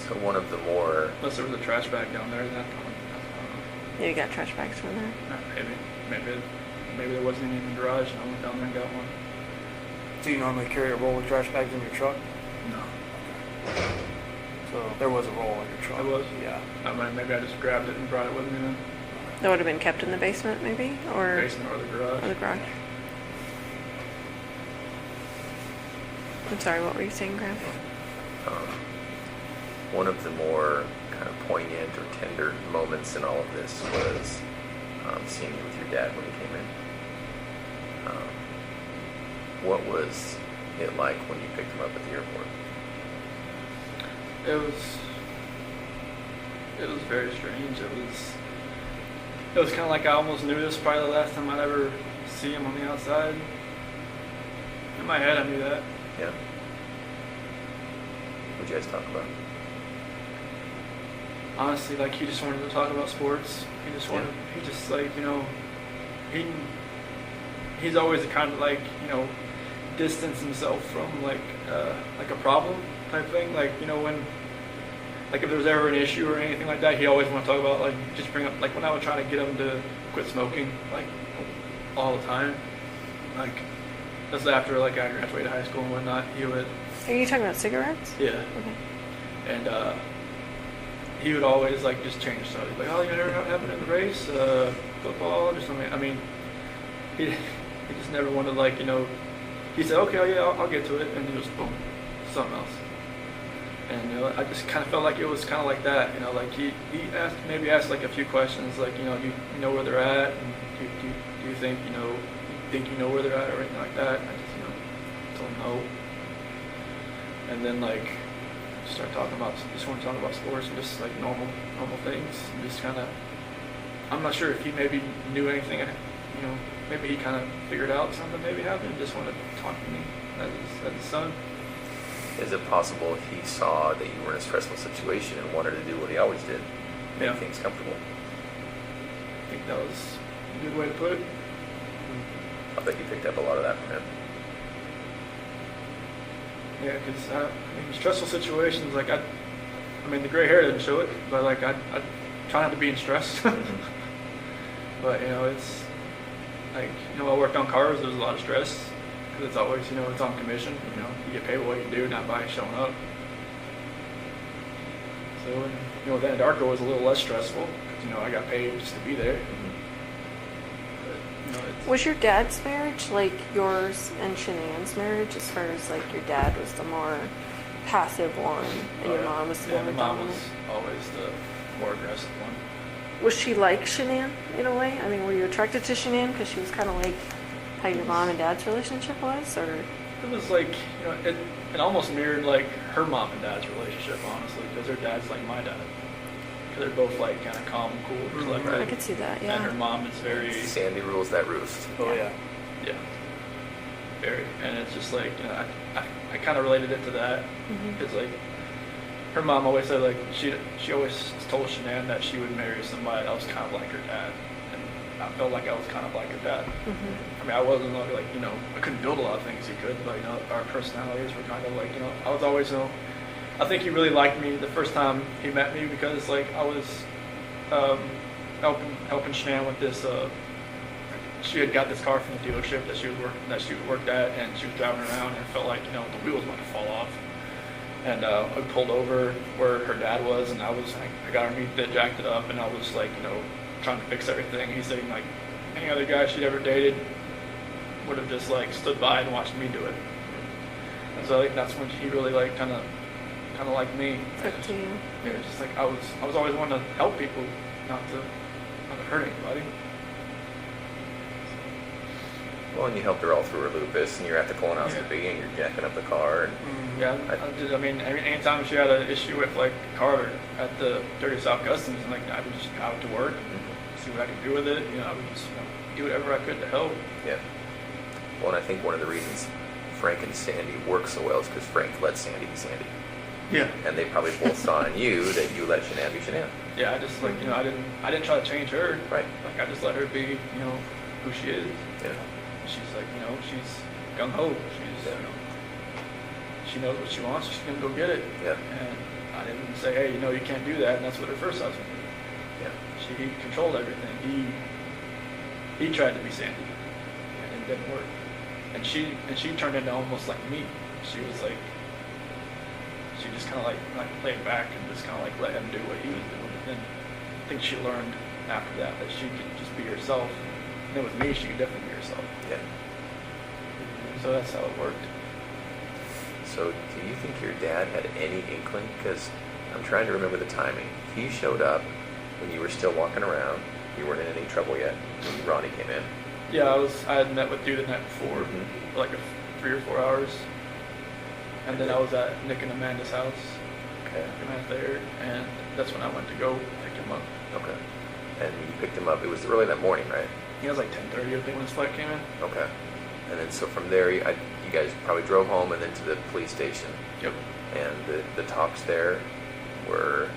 So one of the more... Unless there was a trash bag down there, that Yeah, you got trash bags from there? maybe there wasn't any in the garage, and I went down there and got one. Do you normally carry a roll of trash bags in your truck? No. So there was a roll in your truck? There was? Yeah. Maybe I just grabbed it and brought it with me then. That would have been kept in the basement, maybe? Or Basement or the garage. Or the garage. I'm sorry, what were you saying, Graham? One of the more kind of poignant or tender moments in all of this was seeing you with your dad when he came in. What was it like when you picked him up at the airport? It was very strange. It was kind of like I almost knew this was probably the last time I'd ever see him on the outside. In my head, I knew that. Yeah. What'd you guys talk about? Honestly, like, he just wanted to talk about sports. He just wanted, he just, like, you know, he's always the kind of, like, you know, distance himself from, like a problem type thing. Like, you know, when, like, if there was ever an issue or anything like that, he always wanted to talk about, like, just bring up, like, when I would try to get him to quit smoking, like, all the time. Like, that's after, like, I graduated high school and whatnot, he would... Are you talking about cigarettes? Yeah. Okay. And, he would always, like, just change stuff. He'd be like, oh, you never happened in the race? Football? Just something. I mean, he just never wanted, like, you know, he said, okay, yeah, I'll get to it. And he just, boom, something else. And, you know, I just kind of felt like it was kind of like that. You know, like, he asked, like, a few questions, like, you know, you know where they're at? And do you think, you know where they're at or anything like that? And I just, you know, told him no. And then, like, start talking about, just want to talk about sports and just, like, normal things. And just kind of, I'm not sure if he maybe knew anything, you know, maybe he kind of figured out something maybe happened and just wanted to talk to me as his son. Is it possible he saw that you were in a stressful situation and wanted to do what he always did? Make things comfortable? I think that was a good way to put it. I bet you picked up a lot of that from him. Yeah, because, I mean, stressful situations, like, I mean, the gray hair didn't show it, but, like, I try not to be in stress. But, you know, it's, like, you know, I worked on cars, there's a lot of stress, because it's always, you know, it's on commission, you know, you get paid what you do, not by showing up. So, you know, then Anadarko was a little less stressful, because, you know, I got paid just to be there. But, you know, Was your dad's marriage like yours and Shanann's marriage, as far as, like, your dad was the more passive one and your mom was the more my mom dominant? was always the more aggressive one. Was she like Shanann in a way? I mean, were you attracted to Shanann because she was kind of like how your mom and dad's relationship was, or? It was like, you know, it almost mirrored, like, her mom and dad's relationship, honestly, because her dad's like my dad. They're both, like, kind of calm and cool and collected. I could see that, yeah. And her mom is very... Sandy rules that roost. Oh, yeah. Yeah. Very. And it's just like, you know, I kind of related it to that. Because, like, her mom always said, like, she always told Shanann that she would marry somebody that was kind of like her dad. And I felt like I was kind of like her dad. I mean, I wasn't, like, you know, I couldn't build a lot of things he could, but, you know, our personalities were kind of like, you know, I was always, you know, I think he really liked me the first time he met me because, like, I was helping Shanann with this. She had got this car from the dealership that she worked at, and she was driving around and it felt like, you know, the wheels might fall off. And I pulled over where her dad was, and I got underneath it, jacked it up, and I was, like, you know, trying to fix everything. He's saying, like, any other guy she'd ever dated would have just, like, stood by and watched me do it. And so, like, that's when he really, like, kind of like me. Took to you. Yeah, it's just like I was always wanting to help people, not to hurt anybody. Well, and you helped her all through her lupus, and you're at the colonoscopy, and you're jacking up the car. And Yeah, I mean, anytime she had an issue with, like, car at the Dirty South Customs, and, like, I would just go out to work, see what I could do with it. You know, I would just, you know, do whatever I could to help. Yeah. Well, and I think one of the reasons Frank and Sandy work so well is because Frank let Sandy be Sandy. Yeah. And they probably both saw in you that you let Shanann be Shanann. Yeah, I just, like, you know, I didn't try to change her. Right. Like, I just let her be, you know, who she is. Yeah. She's, like, you know, she's gung ho. She's, you know, she knows what she wants. She's gonna go get it. Yeah. And I didn't say, hey, you can't do that, and that's what her first husband did. Yeah. He controlled everything. He tried to be Sandy, and it didn't work. And she turned into almost like me. She was like, she just kind of like played back and just kind of like let him do what he was doing. And then I think she learned after that she could just be herself. And then with me, she could definitely be herself. Yeah. So that's how it worked. So do you think your dad had any inkling? Because I'm trying to remember the timing. He showed up when you were still walking around. You weren't in any trouble yet when Ronnie came in. Yeah, I had met with you the night before, Mhm. for like 3 or 4 hours. And then I was at Nick and Amanda's house. Okay. And I was there, and that's when I went to go pick him up. Okay. And you picked him up. It was early that morning, right? He was like 10:30, I think, when his flight came in. Okay. And then so from there, you guys probably drove home and then to the police station. Yep. And the talks there were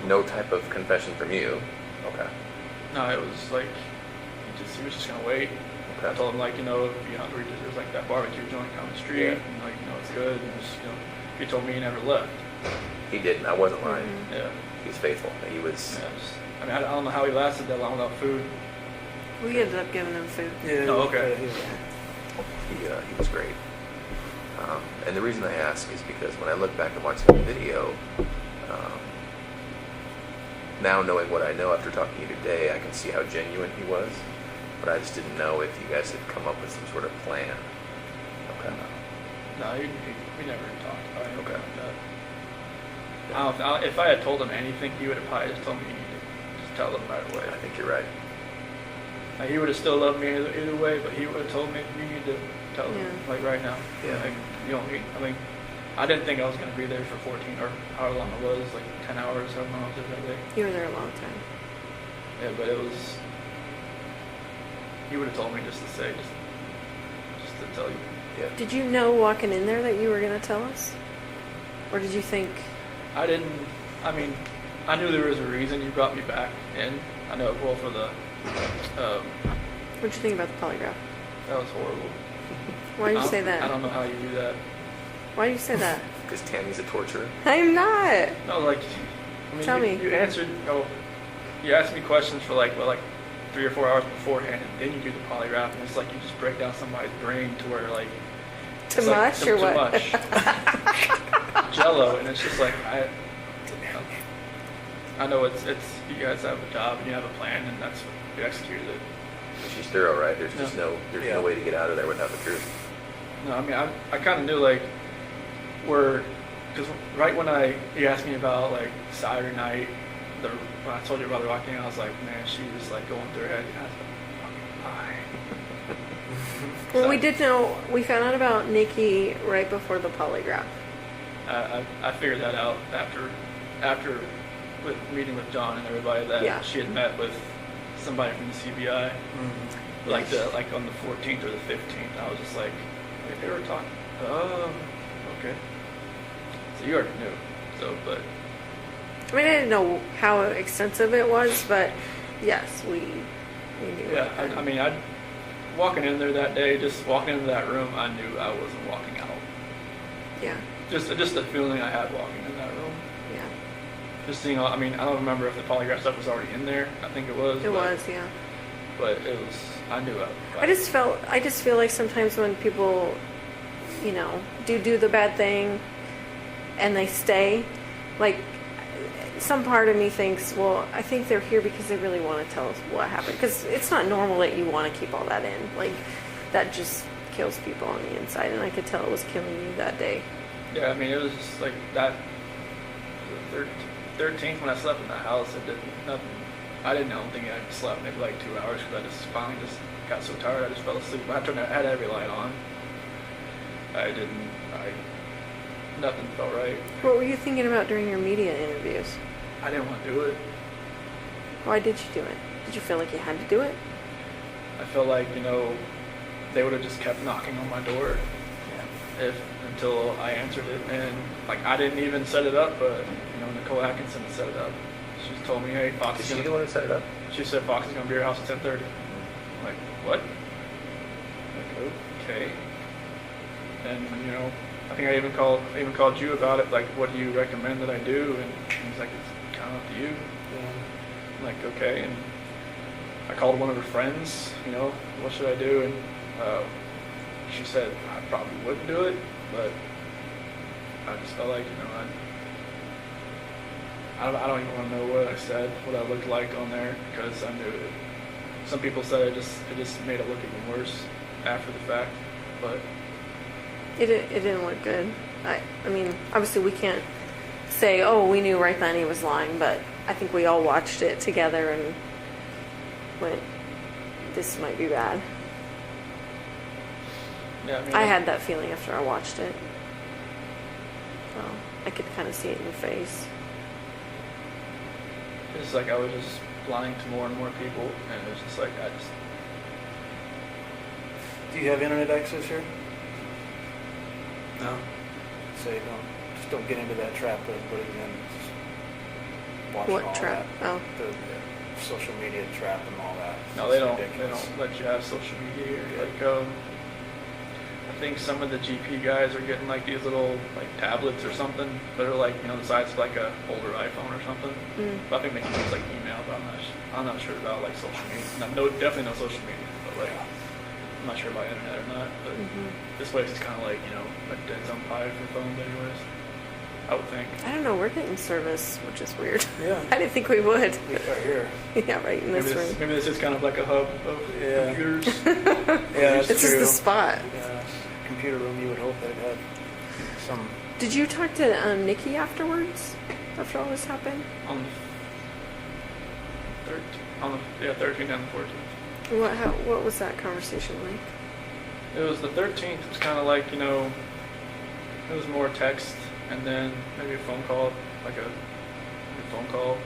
no type of confession from you. Okay. No, it was like, he was just gonna wait. I Okay. told him, like, if you're hungry, there's like that barbecue joint down the street, Yeah. and like, it's good. And just, he told me he never left. He didn't. I wasn't lying. Mhm. Yeah. He was faithful. He was. I don't know how he lasted that long without food. We ended up giving him food. Yeah. Oh, okay. He was great. And the reason I ask is because when I look back and watch the video, now knowing what I know after talking to you today, I can see how genuine he was. But I just didn't know if you guys had come up with some sort of plan. Okay. No, we never talked about anything Okay. like that. I don't, if I had told him anything, he would have probably just told me to just tell him right away. I think you're right. Like, he would have still loved me either way, but he would have told me, you need to tell him, Yeah. like, right now. Yeah. Like, you don't need, I didn't think I was going to be there for 14 or however long it was, like 10 hours, however long I was there that day. You were there a long time. Yeah, but it was, he would have told me just to say, just to tell you. Yeah. Did you know walking in there that you were going to tell us? Or did you think, I knew there was a reason you brought me back in. I know, well, for the, what'd you think about the polygraph? that was horrible. Why did you say I that? don't know how you do that. Why did you say that? Because Tammy's a torturer. I'm not. No, like, Tell me. You answered, you asked me questions for like 3 or 4 hours beforehand, and then you do the polygraph, and it's like you just break down somebody's brain to where like Too it's like much or what? Too much. Jello, and it's just like I know it's you guys have a job and you have a plan, and that's what you executed it. She's thorough, right? There's just Yeah. no way to get out of there without the truth. No, I kind of knew like because right when he asked me about like Saturday night, when I told you about the rocking, I was like, man, she was like going through her head. I was like, fucking lie. Well, we did know, we found out about Nikki right before the polygraph. I figured that out after with meeting with John and everybody that Yeah. she had met with somebody from the C.B.I. Mm-hmm. like on the 14th or the 15th. I was just like, wait, they were talking. Oh, okay. So you already knew. So, but I mean, I didn't know how extensive it was, but yes, we knew. yeah, that. walking in there that day, just walking into that room, I knew I wasn't walking out. Yeah, Just the feeling I had walking in that room. yeah. Just seeing, I don't remember if the polygraph stuff was already in there. I think it was. It was, yeah. But it was, I knew I just feel like sometimes when people, do the bad thing and they stay, like, some part of me thinks, well, I think they're here because they really want to tell us what happened. Because it's not normal that you want to keep all that in. Like, that just kills people on the inside. And I could tell it was killing you that day. Yeah, it was just like that. The 13th when I slept in the house, I did nothing. I don't think I slept maybe like 2 hours because I just finally just got so tired I just fell asleep. I had every light on. Nothing felt right. What were you thinking about during your media interviews? I didn't want to do it. Why did you do it? Did you feel like you had to do it? I felt like, they would have just kept knocking on my door until I answered it. And like, I didn't even set it up, but Nicole Atkinson set it up. She told me, hey, Fox Is is she gonna, the one who set it up? she said Fox is going to be at your house at 10:30. I'm like, what? Like, okay. And, I think I even called you about it. Like, what do you recommend that I do? And he's like, it's kind of up to you. I'm like, okay. And I called one of her friends. You know, what should I do? And she said I probably wouldn't do it, but I just felt like, you know, I don't even want to know what I said, what I looked like on there, because I knew it. Some people said it just made it look even worse after the fact, but It didn't look good. I mean, obviously we can't say, oh, we knew right then he was lying, but I think we all watched it together and went, this might be bad. yeah, I mean, I had that feeling after I watched it. So I could kind of see it in your face. it's like I was just lying to more and more people, and it was just like Do you have internet access here? no. Say don't get into that trap, but again, just watching What all trap? that. Oh. The social media trap and all that. No, It's they don't. ridiculous. They don't let you have social media here. Like, I think some of the GP guys are getting like these little like tablets or something that are like, you know, the size of like a older iPhone or something. But I think they can use like email. But I'm not sure about like social media. No, definitely no social media. But like, I'm not sure about internet or not. But this place is kind of like, you know, a dead zone pie for phones, anyways. I would think. I don't know, we're getting service, which is weird. Yeah. I didn't think we would. At least right here. Yeah, right in this room. Maybe this is kind of like a hub of computers. Yeah, that's This true. is the spot. Yeah, computer room. You would hope they'd have some. Did you talk to Nikki afterwards? After all this happened? On the 13th and the 14th. What was that conversation like? It was the 13th. It was kind of like, you know, it was more text and then maybe a phone call, like a phone call,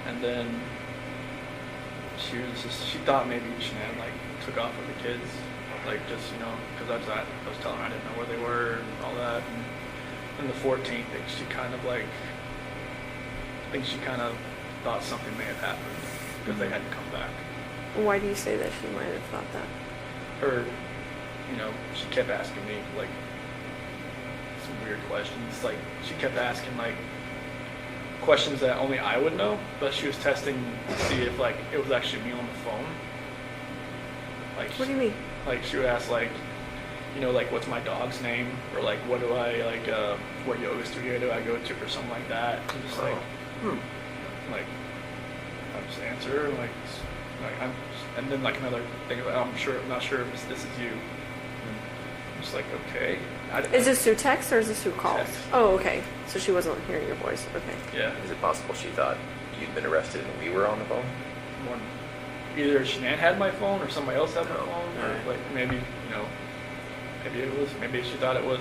and then she thought maybe Shanann like took off with the kids, like just, you know, because I was telling her I didn't know where they were and all that. And then the 14th, she kind of like, I think she kind of thought something may have happened because they hadn't come back. Why do you say that she might have thought that? Her, you know, she kept asking me like some weird questions. Like she kept asking like questions that only I would know, but she was testing to see if like it was actually me on the phone. Like What do you mean? Like she would ask like, you know, like what's my dog's name, or like what do I like, what yoga studio do I go to, or something like that. I'm just like, like I just answer like I'm, and then like another thing about I'm not sure if this is you. I'm just like, okay. Is this through text or is this through calls? Text. Oh, okay. So she wasn't hearing your voice. Okay. Yeah. Is it possible she thought you'd been arrested and we were on the phone? One, either Shanann had my phone or somebody else had my No. phone, or Right. like maybe, you know, maybe she thought it was.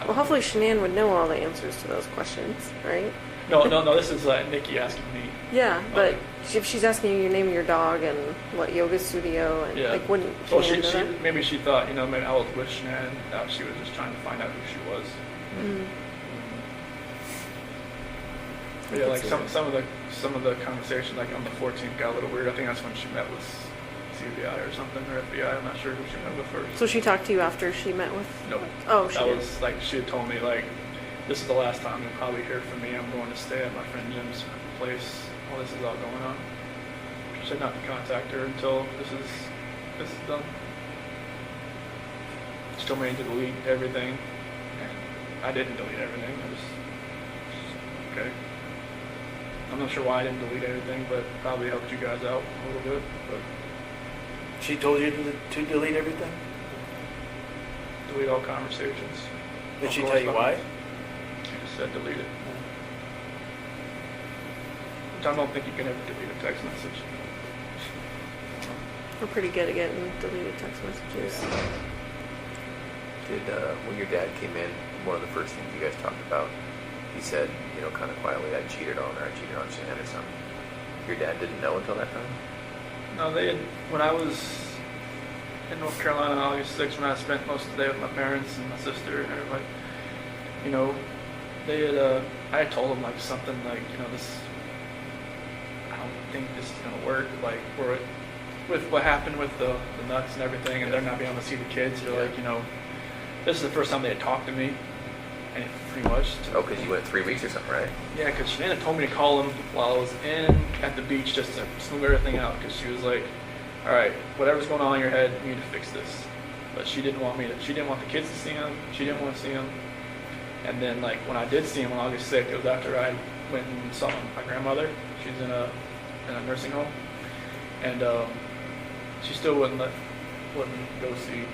Well, hopefully Shanann would know all the answers to those questions, right? No. This is Nikki asking me. Yeah, but Okay. if she's asking you your name of your dog and what yoga studio and Yeah. like wouldn't Well, Shanann know that? maybe she thought, you know, maybe I was with Shanann. That she was just trying to find out who she was. But yeah, I like can see some of the conversation, like on the 14th, got a little weird. I think that's when she met with C.B.I. or something, or FBI. I'm not sure who she met with first. So she talked to you after she met with? No. Oh, she That did. was like she had told me like, this is the last time you'll probably hear from me. I'm going to stay at my friend Jim's place while this is all going on. She said not to contact her until this is done. She told me to delete everything, and I didn't delete everything. I just okay. I'm not sure why I didn't delete everything, but probably helped you guys out a little bit. But She told you to delete everything? delete all conversations. Did all she tell you why? correspondence. She just said delete it. I don't think you can ever delete a text message. We're pretty good at getting deleted text messages. Did when your dad came in, one of the first things you guys talked about, he said, you know, kind of quietly, I cheated on her, I cheated on Shanann or something. Your dad didn't know until that time? No, they had, when I was in North Carolina on August 6th, when I spent most of the day with my parents and my sister and everybody, you know, they had, I had told them like something like, you know, I don't think this is going to work, like, with what happened with the nuts and everything, and they're not being able to see the kids, or like, you know, this is the first time they had talked to me, and pretty much. Oh, because you went 3 weeks or something, right? Yeah, because Shanann told me to call him while I was at the beach just to smooth everything out, because she was like, all right, whatever's going on in your head, you need to fix this. But she didn't want she didn't want the kids to see him. She didn't want to see him. And then, like, when I did see him on August 6th, it was after I went and saw my grandmother. She's in a nursing home. And she still wouldn't go see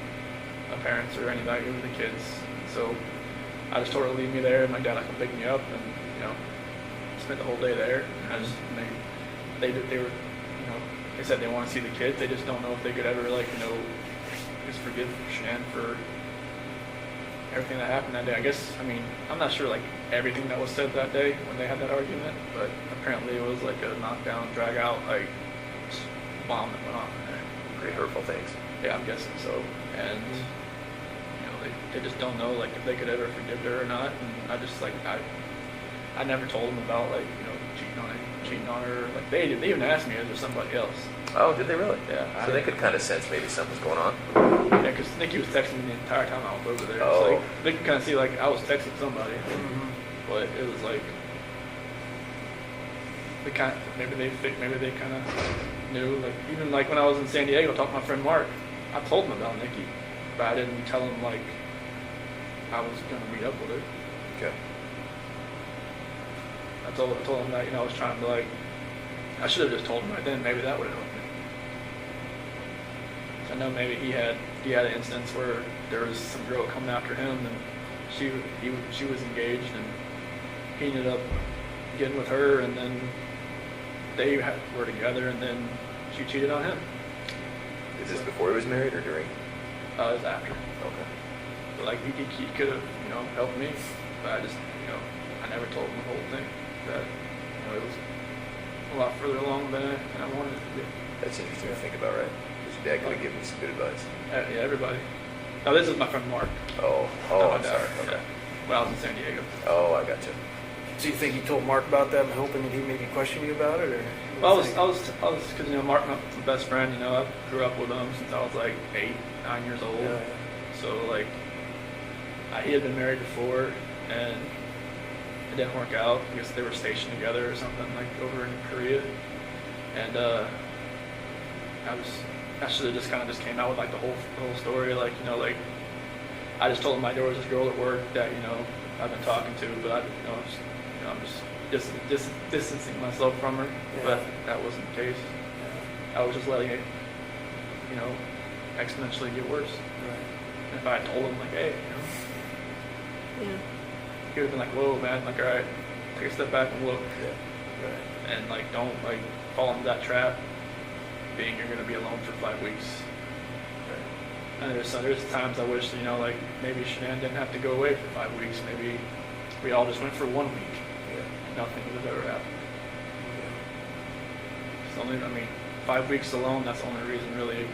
my parents or anybody with the kids. So I just told her to leave me there, and my dad would come pick me up, and, you know, spent the whole day there. And I just, they were, you know, they said they want to see the kids. They just don't know if they could ever, like, you know, just forgive Shanann for everything that happened that day. I guess, I mean, I'm not sure, like, everything that was said that day when they had that argument, but apparently it was like a knockdown, drag out, like, bomb that went off in there. Pretty hurtful things. Yeah, I'm guessing so. And, you know, they just don't know, like, if they could ever forgive her or not. And I just, like, I never told them about, like, you know, cheating on her. Like, they even asked me, is there somebody else? Oh, did they really? Yeah. So they could kind of sense maybe something was going on. Yeah, because Nikki was texting me the entire time I was over there. Oh. So, like, they could kind of see, like, I was texting somebody. Mm-hmm. But it was like, maybe they kind of knew. Like, even like when I was in San Diego talking to my friend Mark, I told him about Nikki, but I didn't tell him, like, I was going to meet up with her. Okay. I told him that, you know, I was trying to, like, I should have just told him right then. Maybe that would have helped me. I know maybe he had an instance where there was some girl coming after him, and she was engaged, and he ended up getting with her, and then they were together, and then she cheated on him. Is this before he was married or during? It was after. Okay. But, like, he could have, you know, helped me, but I just, you know, I never told him the whole thing. That, you know, it was a lot further along than I wanted it to be. That's interesting to think about, right? Because your dad could have given you some good advice. Yeah, everybody. Now, this is my friend Mark. Oh, Not I'm my sorry. dad. Okay. Yeah. When I was in San Diego. Oh, I got you. So you think you told Mark about that, hoping that he maybe question you about it, or? Well, I was, because, you know, Mark, my best friend, you know, I grew up with him since I was like 8, 9 years old. Yeah. So, like, he had been married before, and it didn't work out. I guess they were stationed together or something, like, over in Korea. And I should have just kind of just came out with, like, the whole story. Like, you know, like, I just told him, like, there was this girl at work that, you know, I've been talking to, but I'm just distancing myself from her. Yeah. But that wasn't the case. Yeah. I was just letting it, you know, exponentially get worse. Right. And if I had told him, like, hey, you know, Yeah. he would have been like, whoa, man, like, all right, take a step back and look. Yeah. Right. And, like, don't, like, fall into that trap, being you're going to be alone for 5 weeks. And there's times I wish, you know, like, maybe Shanann didn't have to go away for 5 weeks. Maybe we all just went for 1 week. Yeah. Nothing would have ever happened. It's only, I mean, 5 weeks alone, that's the only reason really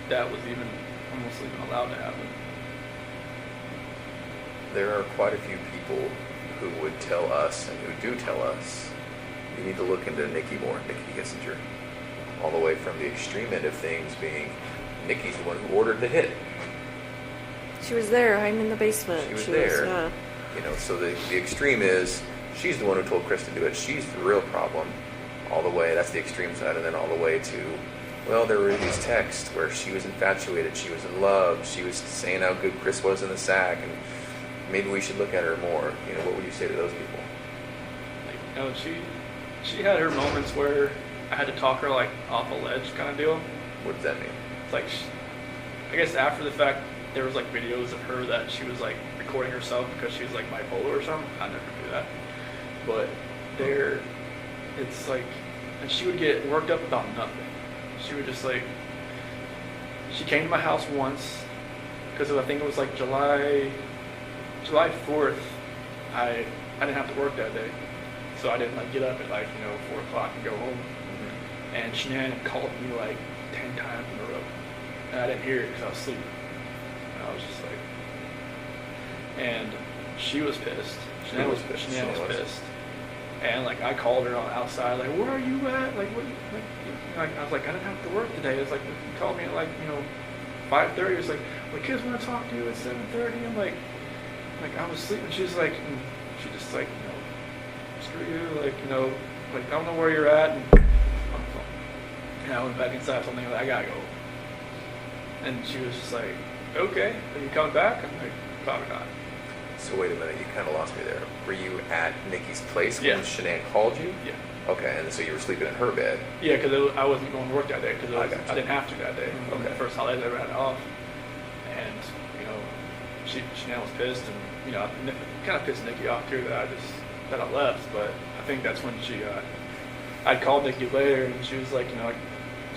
that was almost even allowed to happen. There are quite a few people who would tell us, and who do tell us, you need to look into Nikki more, Nikki Kissinger. All the way from the extreme end of things being, Nikki's the one who ordered the hit. She was there. I'm in the basement. She was there. Yeah. You know, so the extreme is, she's the one who told Chris to do it. She's the real problem. All the way, that's the extreme side, and then all the way to, well, there were these texts where she was infatuated, she was in love, she was saying how good Chris was in the sack, and maybe we should look at her more. You know, what would you say to those people? Like, you know, she had her moments where I had to talk her, like, off a ledge kind of deal. What does that mean? It's like, I guess after the fact, there was, like, videos of her that she was, like, recording herself because she was, like, bipolar or something. I never do that. But it's like, and she would get worked up about nothing. She would just, like, she came to my house once because I think it was, like, July 4th. I didn't have to work that day. So I didn't, like, get up at, like, you know, 4 o'clock and go home. Mm-hmm. And Shanann called me, like, 10 times in a row. And I didn't hear it because I was asleep. And I was just like, and she was pissed. Shanann was pissed. And, like, I called her on outside, like, where are you at? Like, what? Like, I was like, I didn't have to work today. It's like, you called me at, like, you know, 5:30. It's like, the kids want to talk to you at 7:30. I'm like I was sleeping. She's like, she just like, screw you, like, like, I don't know where you're at. And I went back inside, told me, like, I gotta go. And she was just like, okay, are you coming back? I'm like, probably not. So wait a minute, you kind of lost me there. Were you at Nikki's place when Yeah. Shanann called you? Yeah. Okay, and so you were sleeping in her bed. Yeah, because I wasn't going to work that day because I I gotcha. didn't have to that day. Okay. The first holiday I ever had off, and Shanann was pissed, and kind of pissed Nikki off too that I left. But I think that's when I called Nikki later, and she was like,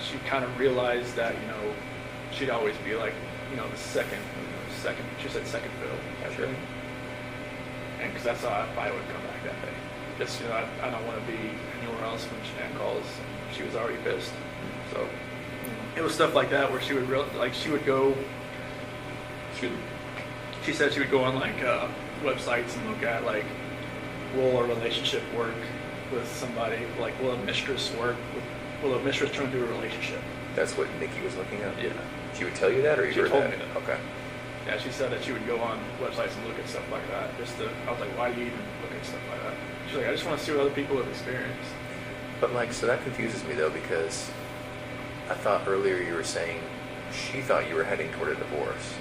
she kind of realized that she'd always be like, the second. She said second fill. Sure. And because that's how I probably would come back that day. Just, I don't want to be anywhere else when Shanann calls. She was already pissed. So it was stuff like that where she would she would go. She said she would go on like websites and look at like, will a relationship work with somebody? Like, will a mistress work? Will a mistress turn into a relationship? That's what Nikki was looking at? Yeah. She would tell you that, or you She heard told that? me that. Okay. Yeah, she said that she would go on websites and look at stuff like that. I was like, why do you even look at stuff like that? She's like, I just want to see what other people have experienced. But like, so that confuses me though, because I thought earlier you were saying she thought you were heading toward a divorce.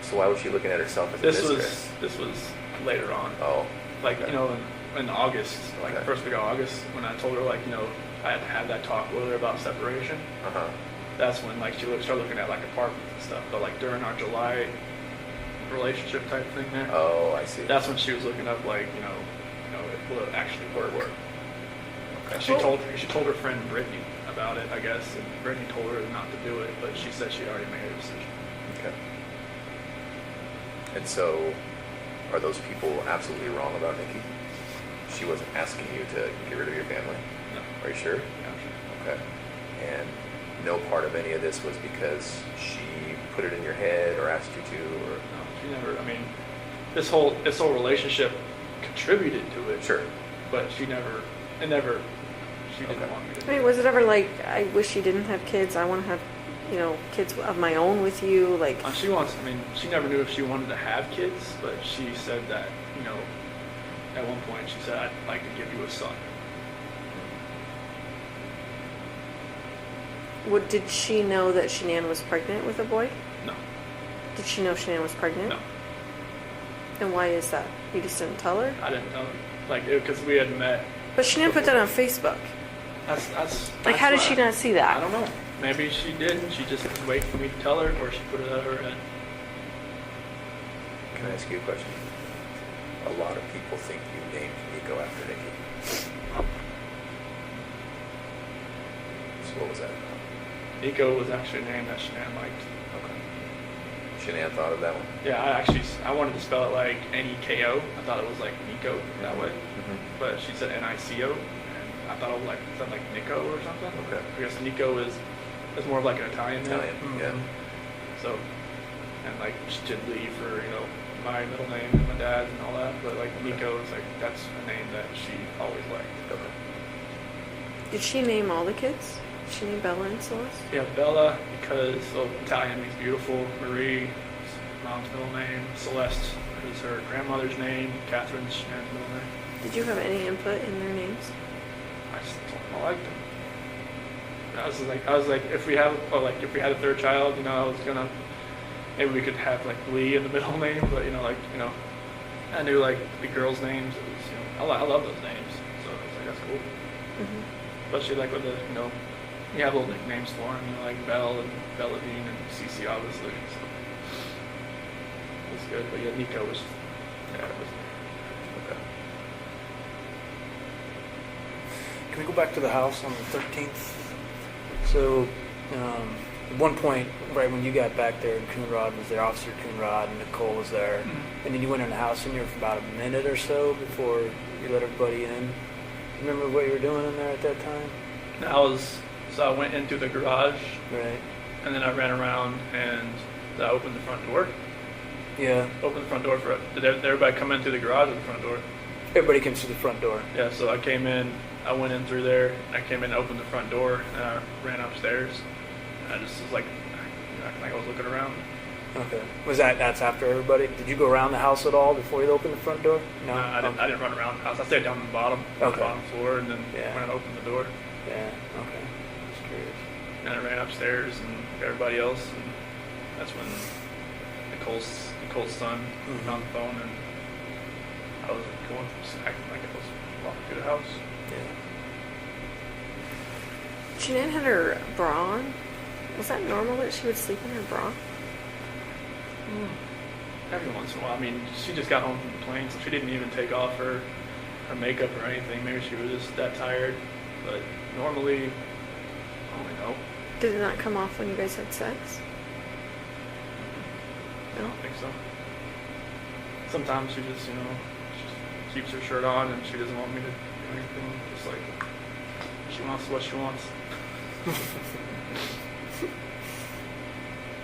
So why was she looking at herself as a mistress? This was later on. Oh. Like, okay. in August, like Okay. the first week of August, when I told her, like, I had to have that talk with her about separation. Uh-huh. That's when, like, she started looking at, like, apartments and stuff. But, like, during our July relationship type thing there, Oh, I see. that's when she was looking up, like, will it actually work? Okay. She told her friend Brittany about it, I guess, and Brittany told her not to do it, but she said she'd already made her decision. Okay. And so, are those people absolutely wrong about Nikki? She wasn't asking you to get rid of your family? No. Are you sure? Yeah, I'm sure. Okay. And no part of any of this was because she put it in your head or asked you to, or? No, she never. I mean, this whole relationship contributed to it. Sure. But she didn't Okay. want me to. I mean, was it ever like, I wish you didn't have kids, I want to have, kids of my own with you, like? She never knew if she wanted to have kids, but she said that, at one point she said, I'd like to give you a son. Did she know that Shanann was pregnant with a boy? No. Did she know Shanann was pregnant? No. And why is that? You just didn't tell her? I didn't know. Like, because we had met. But Shanann put that on Facebook. That's Like, how did why- she not see I that? don't know. Maybe she did, and she just was waiting for me to tell her, or she put it out of her head. Can I ask you a question? A lot of people think you named Nico after Nikki. So what was that about? Nico was actually a name that Shanann liked. Okay. Shanann thought of that one? Yeah, I wanted to spell it like N-E-K-O. I thought it was like Nico that way. Mm-hmm. But she said N-I-C-O, and I thought it was like something like Nico or something. Okay. I guess Nico is more of like an Italian name. Italian, yeah. So, and like Chidley for, my middle name and my dad's and all that. But like Nico is like, that's a name that she always liked. Okay. Did she name all the kids? Did she name Bella and Celeste? Yeah, Bella, because Italian means beautiful. Marie, mom's middle name. Celeste is her grandmother's name. Catherine's Shannon's middle name. Did you have any input in their names? I just liked them. I was like, if we had a third child, I was gonna, maybe we could have like Lee in the middle name, but I knew like the girls' names. It was, I love those names, so I was like, that's cool. Mm-hmm. Especially like with the, you have little nicknames for them, like Belle and Belladine and Cece, obviously. So it was good, but yeah, Nico was, it was. Okay. Can we go back to the house on the 13th? So, at one point, right when you got back there, Coonrod was there, Officer Coonrod, and Nicole was there. Mm-hmm. And then you went in the house in there for about a minute or so before you let everybody in. Remember what you were doing in there at that time? So I went into the garage, Right. and then I ran around and I opened the front door. Yeah. Opened the front door did everybody come in through the garage or the front door? Everybody comes through the front door. Yeah, so I came in, I went in through there, I came in and opened the front door, and I ran upstairs. And I just was like, like I was looking around. Okay. That's after everybody? Did you go around the house at all before you opened the front door? No, I didn't run around the house. I stayed down on the bottom, Okay. bottom floor, and then Yeah. went and opened the door. Yeah. Okay. Just curious. And I ran upstairs and everybody else, and that's when Nicole's son Mhm. was on the phone, and I was going acting like I was walking through the house. Yeah. Shanann had her bra on. Was that normal that she would sleep in her bra? Every once in a while. I mean, she just got home from the plane, so she didn't even take off her makeup or anything. Maybe she was just that tired. But normally, I don't know. Did it not come off when you guys had sex? I No? don't think so. Sometimes she just, she keeps her shirt on and she doesn't want me to do anything. Just like, she wants what she wants.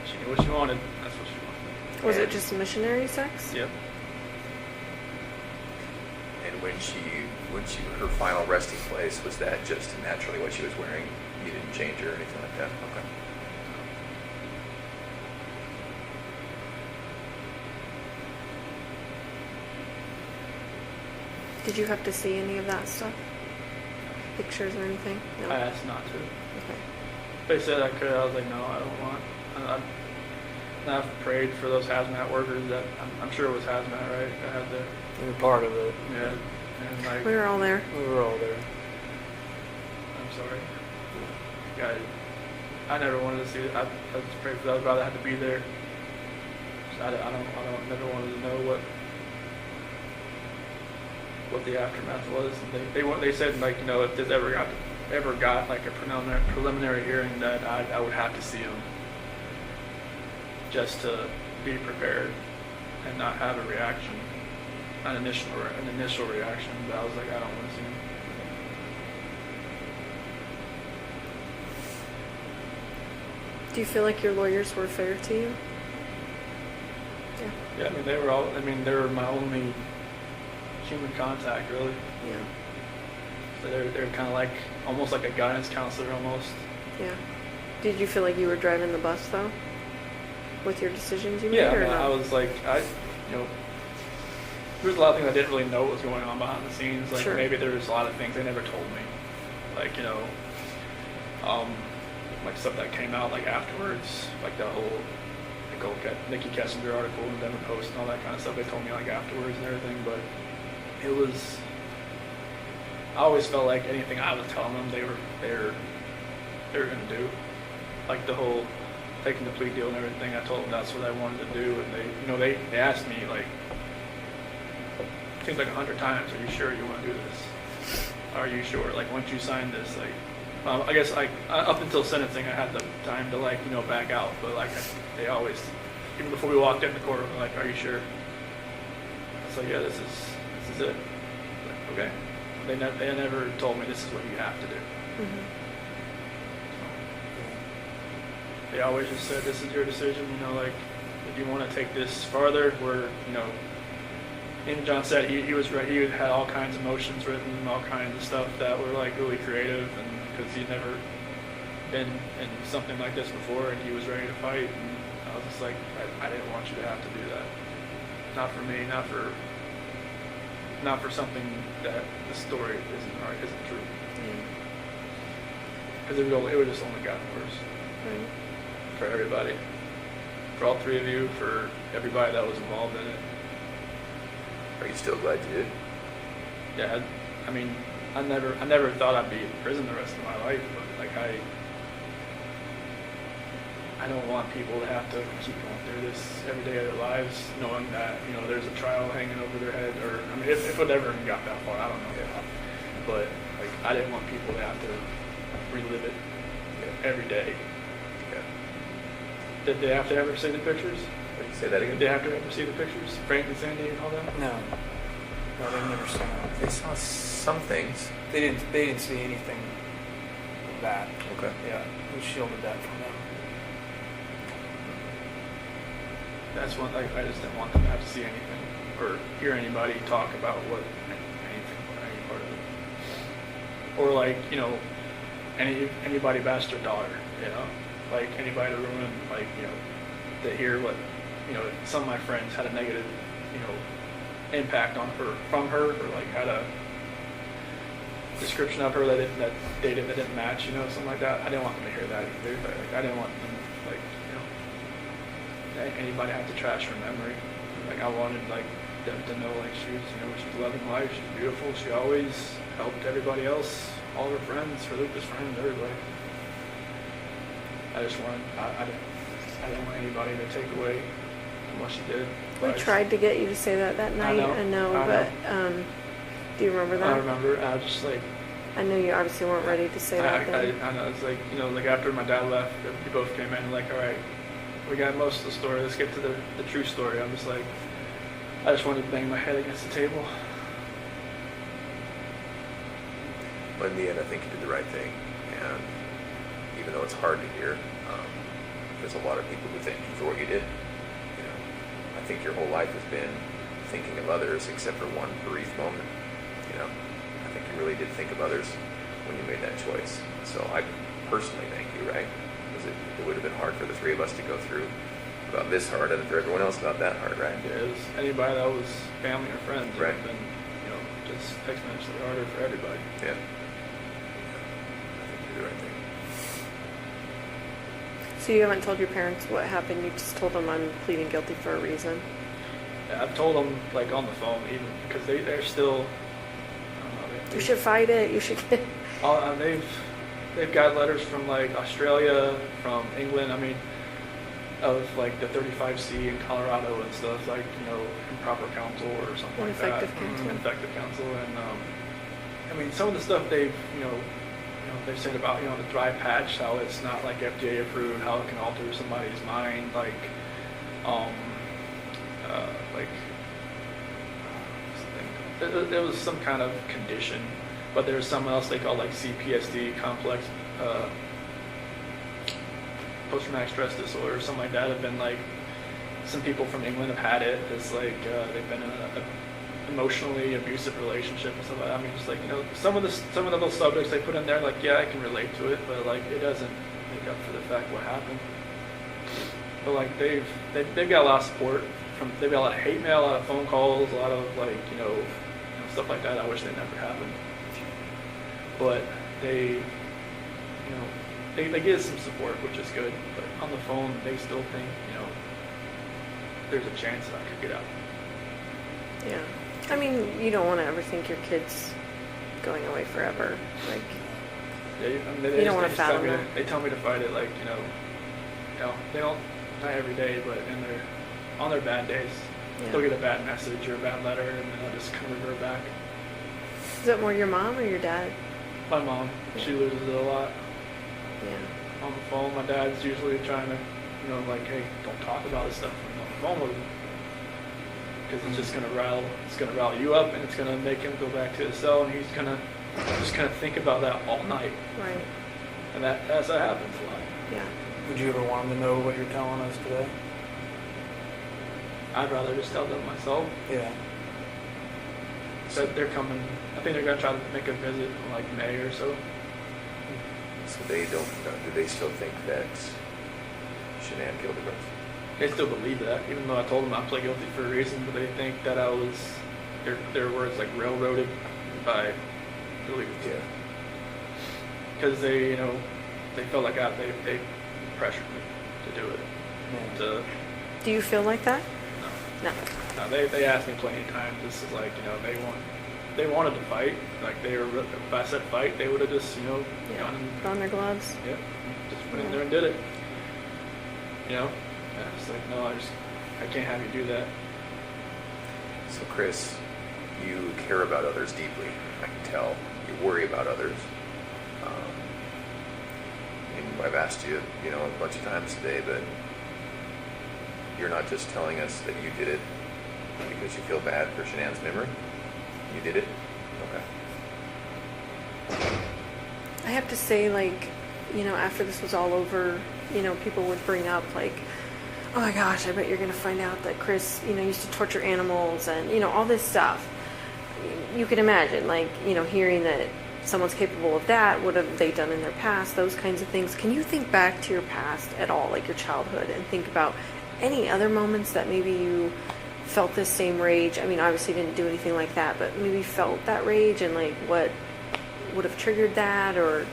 She knew what she wanted. That's what she wanted. Was it just missionary sex? Yep. And when her final resting place, was that just naturally what she was wearing? You didn't change her or anything like that? Okay. Did you have to see any of that stuff? Pictures or anything? No. I asked not to. Okay. They said I could. I was like, no, I don't want. I've prayed for those hazmat workers. That I'm sure it was hazmat, right? I had the You were part of it. yeah, and like We were all there. We were all there. I'm sorry. Yeah, I never wanted to see it. I just prayed for that. I'd rather have to be there. I never wanted to know what the aftermath was. And they said like if this ever got like a preliminary hearing that I would have to see him just to be prepared and not have a reaction, an initial reaction. But I was like, I don't want to see him. Do you feel like your lawyers were fair to you? Yeah. Yeah, I mean they were my only human contact really. Yeah. So they're kind of like almost like a guidance counselor almost. Yeah. Did you feel like you were driving the bus though? With your decisions you made, Yeah, or I no? was like, there was a lot of things I didn't really know what was going on behind the scenes. Like Sure. maybe there was a lot of things they never told me, like like stuff that came out like afterwards, like the whole Nikki Kessinger article in the Denver Post and all that kind of stuff. They told me like afterwards and everything, but it was. I always felt like anything I was telling them, they were gonna do, like the whole taking the plea deal and everything. I told them that's what I wanted to do, and they asked me like, it seems like 100 times, are you sure you want to do this? Are you sure? Like once you sign this, like, I guess like up until sentencing, I had the time to like back out, but like they always, even before we walked in the courtroom, they're like, are you sure? I was like, yeah, this is it. Like, okay. They never told me this is what you have to do. Mm-hmm. They always just said, this is your decision, like, if you want to take this farther, and John said he was right, he had all kinds of motions written and all kinds of stuff that were like really creative, and because he'd never been in something like this before, and he was ready to fight, and I was just like, I didn't want you to have to do that. Not for me, not for something that the story isn't true. Yeah. Because it would just only gotten worse. Right. For everybody, for all three of you, for everybody that was involved in it. Are you still glad you did? Yeah, I mean, I never thought I'd be in prison the rest of my life, but like I don't want people to have to keep going through this every day of their lives, knowing that there's a trial hanging over their head, or I mean, if it ever got that far, I don't know. Yeah. But like, I didn't want people to have to relive it every day. Did they have to ever see the pictures? Did you say that again? Did they have to ever see the pictures? Frank and Sandy and all that? No, they never saw it. They saw some things. They didn't see anything of that. Okay. Yeah, we shielded that from them. That's one thing. I just didn't want them to have to see anything or hear anybody talk about any part of it. Or like, anybody bashed their daughter, like anybody to ruin, like, to hear what, some of my friends had a negative, impact on her, from her, or like had a description of her that didn't match, something like that. I didn't want them to hear that either. But like, I didn't want them, like, anybody have to trash her memory. Like, I wanted like them to know, like, she's loving life. She's beautiful. She always helped everybody else, all her friends, her Lucas friends, everybody. I just wanted, I didn't want anybody to take away from what she did. We tried to get you to say that night. I know. But do you remember that? I remember. I was just like, I know you obviously weren't ready to say that then. I know. It's like, like after my dad left, we both came in like, all right, we got most of the story. Let's get to the true story. I'm just like, I just wanted to bang my head against the table. But in the end, I think you did the right thing. And even though it's hard to hear, there's a lot of people who thank you for what you did. I think your whole life has been thinking of others, except for one brief moment. I think you really did think of others when you made that choice. So I personally thank you, right? Because it would have been hard for the three of us to go through about this hard, and for everyone else about that hard, right? Yeah, it was anybody that was family or friends. Right. It would have been, just exponentially harder for everybody. Yeah. I think you did the right thing. So you haven't told your parents what happened? You just told them I'm pleading guilty for a reason? Yeah, I've told them, like, on the phone, even, because they're still, You should fight it. You should get... They've got letters from, like, Australia, from England, of, like, the 35C in Colorado and stuff, like, improper counsel or something like that. Ineffective counsel. Ineffective counsel. And, some of the stuff they've said about, the dry patch, how it's not, like, FDA approved, how it can alter somebody's mind, like, it was some kind of condition, but there's something else they call, like, CPSD, complex post-traumatic stress disorder, or something like that. Have been, like, some people from England have had it. It's like they've been in an emotionally abusive relationship and stuff like that. Just like, some of those subjects they put in there, like, yeah, I can relate to it, but like it doesn't make up for the fact what happened. But like they've got a lot of support they've got a lot of hate mail, a lot of phone calls, a lot of, like, stuff like that. I wish they never happened. But they give some support, which is good. But on the phone, they still think, there's a chance that I could get out. Yeah. You don't want to ever think your kid's going away forever. Like, yeah, you don't want to fathom that. They tell me to fight it, like, they don't, not every day, but on their bad days, they'll get a bad message or a bad letter, and then I'll just kind of revert back. Is it more your mom or your dad? My mom. Yeah. She loses it a lot. Yeah. On the phone, my dad's usually trying to, like, hey, don't talk about this stuff on the phone with him. Because it's just going to rile you up, and it's going to make him go back to his cell, and he's going to just kind of think about that all night. Right. And that happens a lot. Yeah. Would you ever want them to know what you're telling us today? I'd rather just tell them myself. Yeah. But they're coming. I think they're going to try to make a visit in, like, May or so. So they don't, do they still think that Shanann killed the girls? They still believe that, even though I told them I pled guilty for a reason, but they think that I was, their words, like, railroaded by the legal team. Yeah. Because they felt like they pressured me to do it. Yeah. Do you feel like that? No. No, they asked me plenty of times. This is like, they wanted to fight. Like, if I said fight, they would have just, gone and, put on their gloves. Yep. Just went in there and did it. And it's like, no, I can't have you do that. So Chris, you care about others deeply. I can tell. You worry about others. And I've asked you, a bunch of times today, but you're not just telling us that you did it because you feel bad for Shanann's memory. You did it? Okay. I have to say, like, after this was all over, people would bring up, like, oh my gosh, I bet you're going to find out that Chris, used to torture animals and, all this stuff. You can imagine, like, hearing that someone's capable of that, what have they done in their past, those kinds of things. Can you think back to your past at all, like your childhood, and think about any other moments that maybe you felt this same rage? I mean, obviously you didn't do anything like that, but maybe felt that rage, and like what would have triggered that, or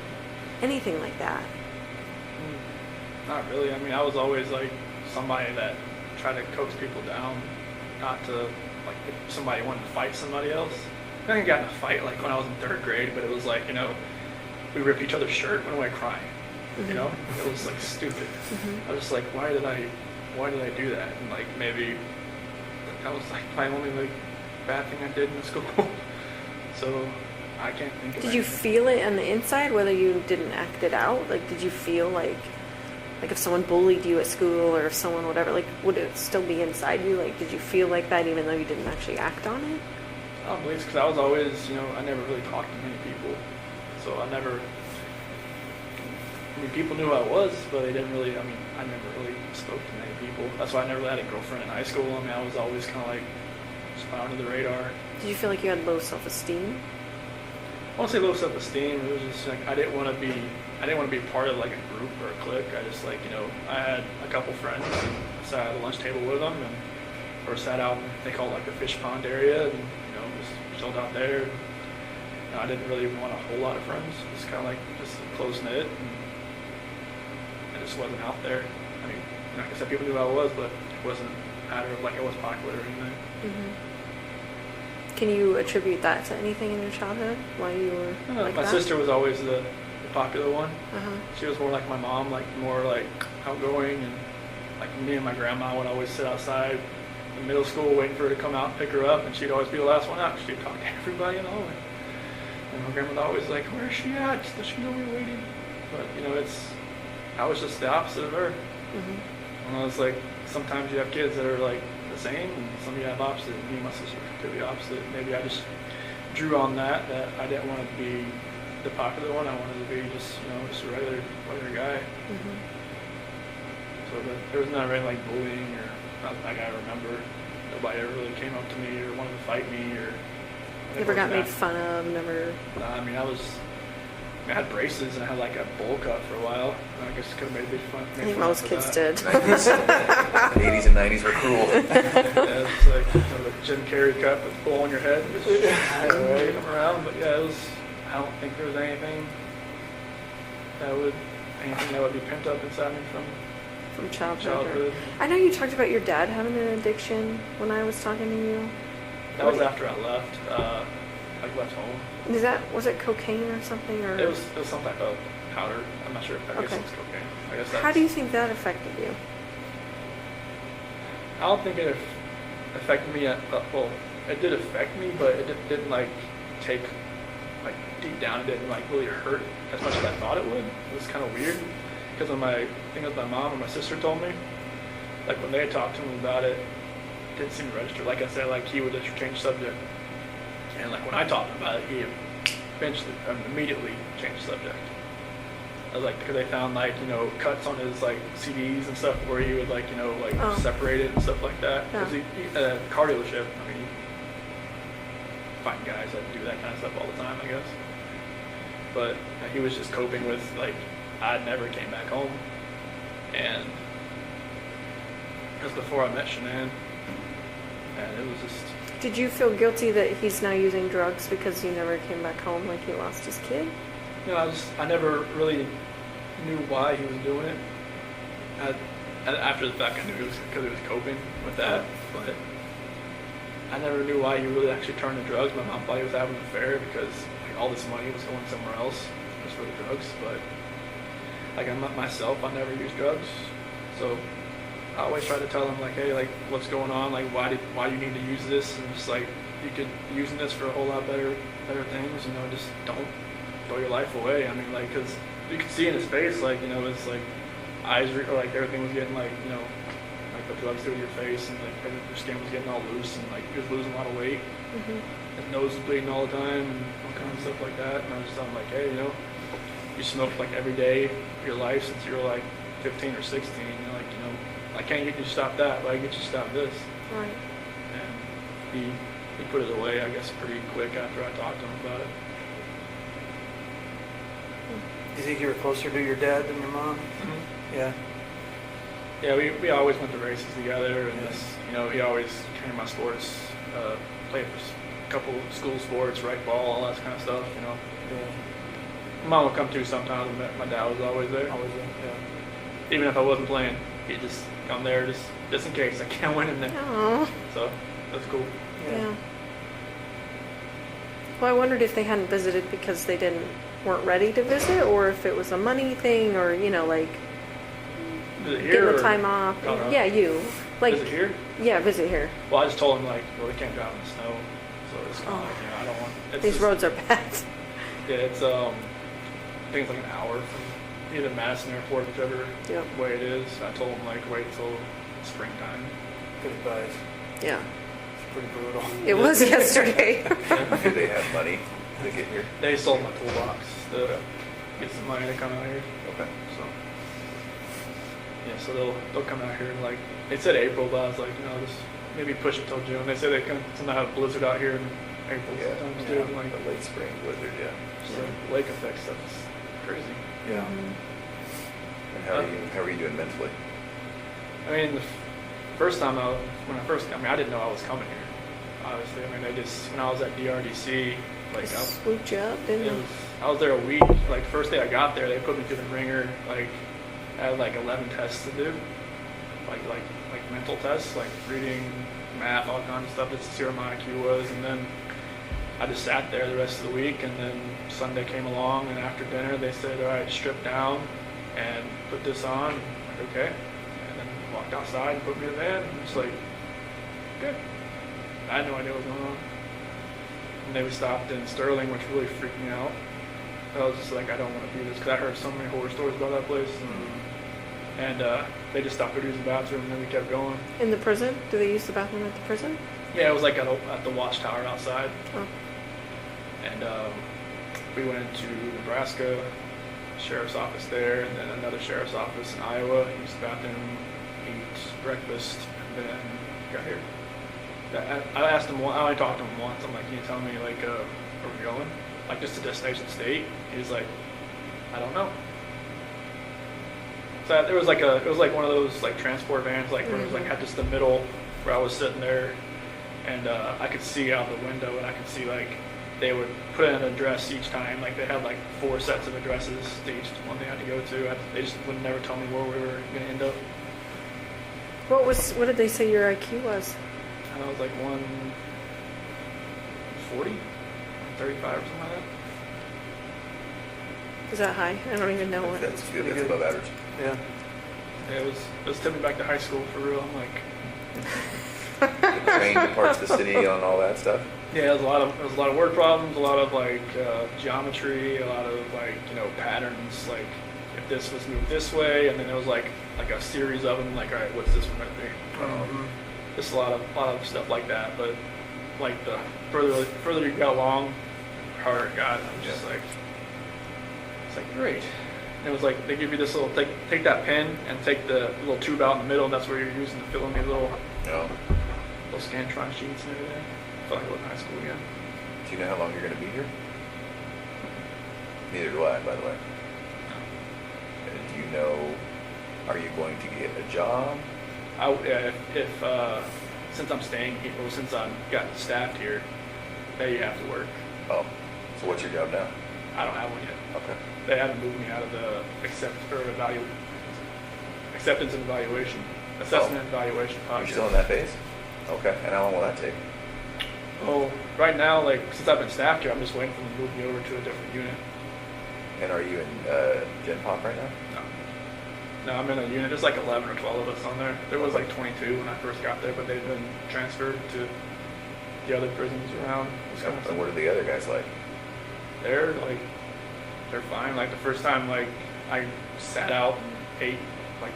anything like that? Not really. I mean, I was always like somebody that tried to coax people down, not to, like, if somebody wanted to fight somebody else. I think I got in a fight like when I was in 3rd grade, but it was like, we ripped each other's shirt when we went crying. Mm-hmm. It was like stupid. Mm-hmm. I was just like, why did I do that? And like maybe that was like my only like bad thing I did in school. So I can't think of Did you feel it on the inside, whether you didn't act it out? Like, did you feel like if someone bullied you at school, or if someone whatever, like, would it still be inside you? Like, did you feel like that even though you didn't actually act on it? I don't believe it's because I was always, I never really talked to many people. So I mean, people knew who I was, but they didn't really, I never really spoke to many people. That's why I never really had a girlfriend in high school. I mean, I was always kind of like, just under the radar. Did you feel like you had low self-esteem? I won't say low self-esteem. It was just like, I didn't want to be part of like a group or a clique. I just like, I had a couple friends, and I sat at the lunch table with them, or sat out, they call it like the fish pond area, and just chilled out there. And, I didn't really want a whole lot of friends. Just kind of like just close knit, and I just wasn't out there. I mean, like I said, people knew who I was, but it wasn't a matter of like I was popular or anything. Mm-hmm. Can you attribute that to anything in your childhood? Why you were like my that? sister was always the popular one. Uh-huh. She was more like my mom, like more like outgoing, and like me and my grandma would always sit outside in middle school waiting for her to come out and pick her up, and she'd always be the last one out. She'd talk to everybody in the hallway. And my grandma would always like, "Where's she at? Does she know we're waiting?" But I was just the opposite of her. Mm-hmm. And I was like, sometimes you have kids that are like the same, and some of you have opposite. Me and my sister were completely opposite. Maybe I just drew on that I didn't want to be the popular one. I wanted to be just a regular guy. Mm-hmm. So there was not really like bullying, or not like I remember. Nobody ever really came up to me or wanted to fight me, or Never got made fun of, never... I mean, I had braces, and I had like a bowl cut for a while. I guess it could have made a big fun. I think most kids did. 80s and 90s were cruel. Yeah, it's like a Jim Carrey cut with a bowl on your head. Just come around. But yeah, I don't think there was anything that would be pent up inside me From childhood. childhood. I know you talked about your dad having an addiction when I was talking to you. That was after I left. Left home. Was it cocaine or something, or? It was some type of powder. I'm not sure. I guess Okay. it was cocaine. I guess How do you think that affected you? I don't think it affected me. Well, it did affect me, but it didn't like take like deep down. It didn't like really hurt as much as I thought it would. It was kind of weird because I think it was my mom or my sister told me. Like when they talked to him about it, it didn't seem to register. Like I said, like he would just change subject. And like when I talked about it, he immediately changed the subject. I was like, because they found like cuts on his like CDs and stuff where he would like separate it and stuff like that. Because he car dealership. I mean, you find guys that do that kind of stuff all the time, I guess. But he was just coping with like I never came back home, and because before I met Shanann, and it was just. Did you feel guilty that he's now using drugs because he never came back home, like he lost his kid? I never really knew why he was doing it. After the fact, I knew it was because he was coping with that, but I never knew why he really actually turned to drugs. My mom thought he was having an affair because like, all this money was going somewhere else just for the drugs, but like myself, I never used drugs, so I always try to tell him like, hey, like what's going on, like why you need to use this, and just like you could be using this for a whole lot better things, just don't throw your life away. I mean, like, because you could see in his face, like it's like eyes or like everything was getting like like the drugs through your face, and like your skin was getting all loose, and like he was losing a lot of weight. Mm-hmm. His nose was bleeding all the time, and all kinds of stuff like that. And I was just telling him like, hey, you smoked like every day of your life since you were like 15 or 16. I can't get you to stop that, but I can get you to stop this. Right. And he put it away, I guess, pretty quick after I talked to him about it. you think you were closer to your dad than your mom? Mm-hmm. Yeah. Yeah, we always went to races together, and Yeah. just, he always trained my sports, played for a couple school sports, rec ball, all that kind of stuff. Yeah. My mom would come too sometimes, and my dad was always there. Always, yeah. Even if I wasn't playing, he'd just come there just in case I can't win in there. Oh, So that's cool. yeah. Well, I wondered if they hadn't visited because they weren't ready to visit, or if it was a money thing, or like Visit here getting the or- time off. I don't know. Yeah, you Visit here? Yeah, visit here. Well, I just told him they can't drive in the snow, so it's kind of Oh. I don't want. It's These just- roads are bad. Yeah, it's I think it's like an hour from either Madison Airport, whichever Yep. way it is. I told him wait till springtime. Good advice. Yeah, It's pretty brutal. it was yesterday. Do they have money to get here? They sold my toolbox to get some money to come out here. Okay. So yeah, so they'll come out here they said April, but I was like, just maybe push it till June. They said they can sometimes have a blizzard out here in April Yeah, sometimes yeah, too. Like the late spring blizzard, yeah. so lake effect stuff is crazy. Yeah. And how are you doing mentally? I mean, the first time I didn't know I was coming here. Obviously, when I was at DRDC, They swooped you up, didn't they? I was there a week. The first day I got there, they put me through the ringer. I had 11 tests to do, like mental tests, like reading, math, all kinds of stuff just to see where my IQ was. And then I just sat there the rest of the week. And then Sunday came along, and after dinner they said, "All right, strip down and put this on." I'm like, okay. And then walked outside and put me in the van. And it's like, good. I had no idea what was going on. And then we stopped in Sterling, which really freaked me out. I was just like, I don't want to do this, because I heard so many horror stories about that place. And they just stopped to use the bathroom, and then we kept going. In the prison? Do they use the bathroom at the prison? Yeah, it was at the watchtower outside. Oh. And we went into Nebraska, sheriff's office there, and then another sheriff's office in Iowa. Used the bathroom, eat breakfast, and then got here. I asked him, I only talked to him once. I'm like, can you tell me, where we going? Just to Destination State? He's like, I don't know. So it was one of those transport vans, where it was had just the middle where I was sitting there, and I could see out the window, and I could see they would put in an address each time. They had 4 sets of addresses to each one they had to go to. They just would never tell me where we were going to end up. What did they say your IQ was? And I was 140, 135 or something like that. Is that high? I don't even know what. That's good. That's above average. Yeah. Yeah, it was took me back to high school for real. I'm like, The train departs the city on all that stuff. yeah, there was a lot of word problems, a lot of geometry, a lot of patterns. If this was moved this way, and then there was like a series of them. All right, what's this one right there? Just a lot of stuff like that. But the further you got along, the harder it got. I'm just it's great. And it was they give you this little take that pen and take the little tube out in the middle, and that's where you're using to fill in these little Scantron sheets and everything. I felt like I was in high school again. Do you know how long you're going to be here? Neither do I, by the way. And do you know, are you going to get a job? Since I'm staying here, since I've gotten staffed here, you have to work. Oh, so what's your job now? I don't have one yet. Okay. They haven't moved me out of the acceptance and evaluation, assessment and evaluation Are you process. still in that phase? Okay. And how long will that take? Oh, right now, since I've been staffed here, I'm just waiting for them to move me over to a different unit. And are you in Gen Pop right now? No, I'm in a unit. There's 11 or 12 of us on there. There was 22 when I first got there, but they've been transferred to the other prisons around Wisconsin. And what are the other guys like? They're fine. The first time I sat out and ate a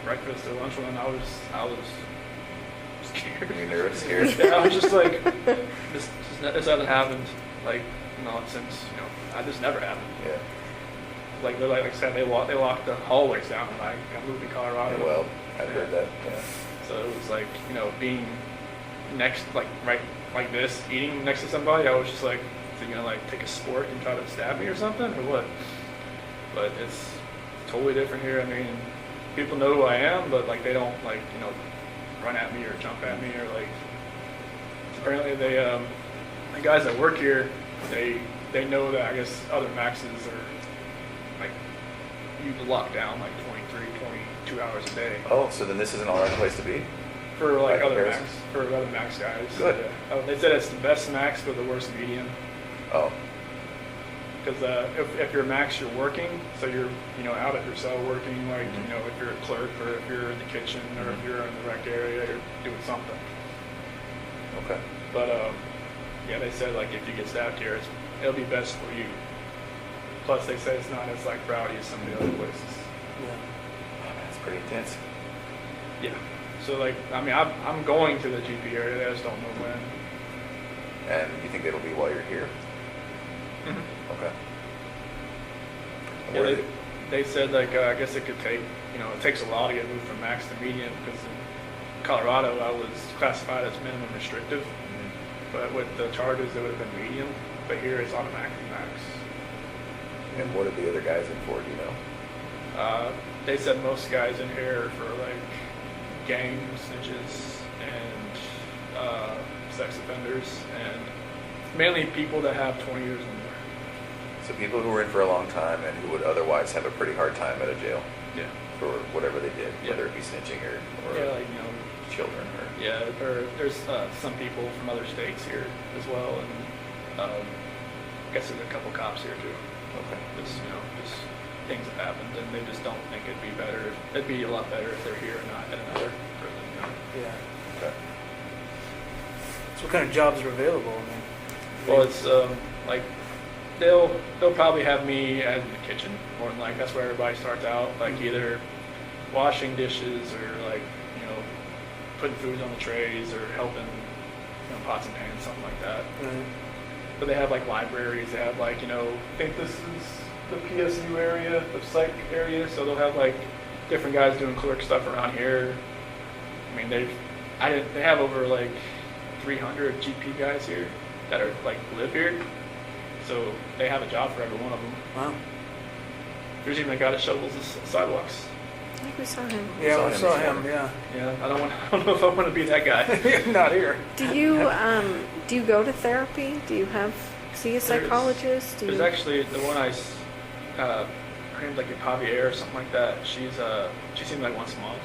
breakfast or lunch one, I was scared. Are you nervous? Scared? Yeah, I was just this hasn't happened since this never happened. Yeah. Like I said, they locked the hallways down when I got moved to Colorado. Yeah, well, I've heard that. Yeah. So it was being next right this, eating next to somebody. I was just is he gonna take a spork and try to stab me or something or what? but it's totally different here. I mean, people know who I am, but like they don't like run at me or jump at me or like. Apparently, the guys that work here, they know that I guess other maxes are like you lock down like 23, 22 hours a day. Oh, so then this isn't all right place to be? For like By other comparison? max guys. Good. Yeah. They said it's the best max but the worst medium. Oh, Because if you're max, you're working, so you're out at your cell working, like if you're a clerk or if you're in the kitchen or if you're in the rec area, you're doing something. okay. But yeah, they said like if you get stabbed here, it'll be best for you. Plus, they say it's not as like rowdy as some of the other places. Yeah. Oh, that's pretty intense. Yeah. So like, I mean, I'm going to the GP area. I just don't know when. And you think it'll be while you're here? Mm-hmm. Okay. And Yeah, where do they said like I guess it could take it takes a while to get moved from max to medium because in Colorado I was classified as minimum restrictive, but with the charges it would have been medium, but here it's automatically max. and what are the other guys in for? Do you know? They said most guys in here are for like gang snitches and sex offenders and mainly people that have 20 years or more. So people who were in for a long time and who would otherwise have a pretty hard time at a jail Yeah. for whatever they did, Yeah. whether it be snitching or Yeah, like children or. yeah, there's some people from other states here as well, and I guess there's a couple cops here too. Okay. Just just things have happened, and they just don't think it'd be better. It'd be a lot better if they're here and not at another prison. Yeah. Okay. So what kind of jobs are available? I mean, Well, it's like they'll probably have me in the kitchen more than like that's where everybody starts out, like either washing dishes or like putting food on the trays or helping pots and pans, something like that. right. But they have like libraries. They have like I think this is the PSU area, the psych area. So they'll have like different guys doing clerk stuff around here. I mean they have over like 300 GP guys here that are like live here. So they have a job for every one of them. Wow. There's even a guy that shovels the sidewalks. I think we saw him. Yeah, we saw this him. morning. Yeah. Yeah, I don't know if I want to be that guy. Not here. Do you go to therapy? Do you see a psychologist? There's actually the one her name's like Javier or something like that. She seemed like once a month,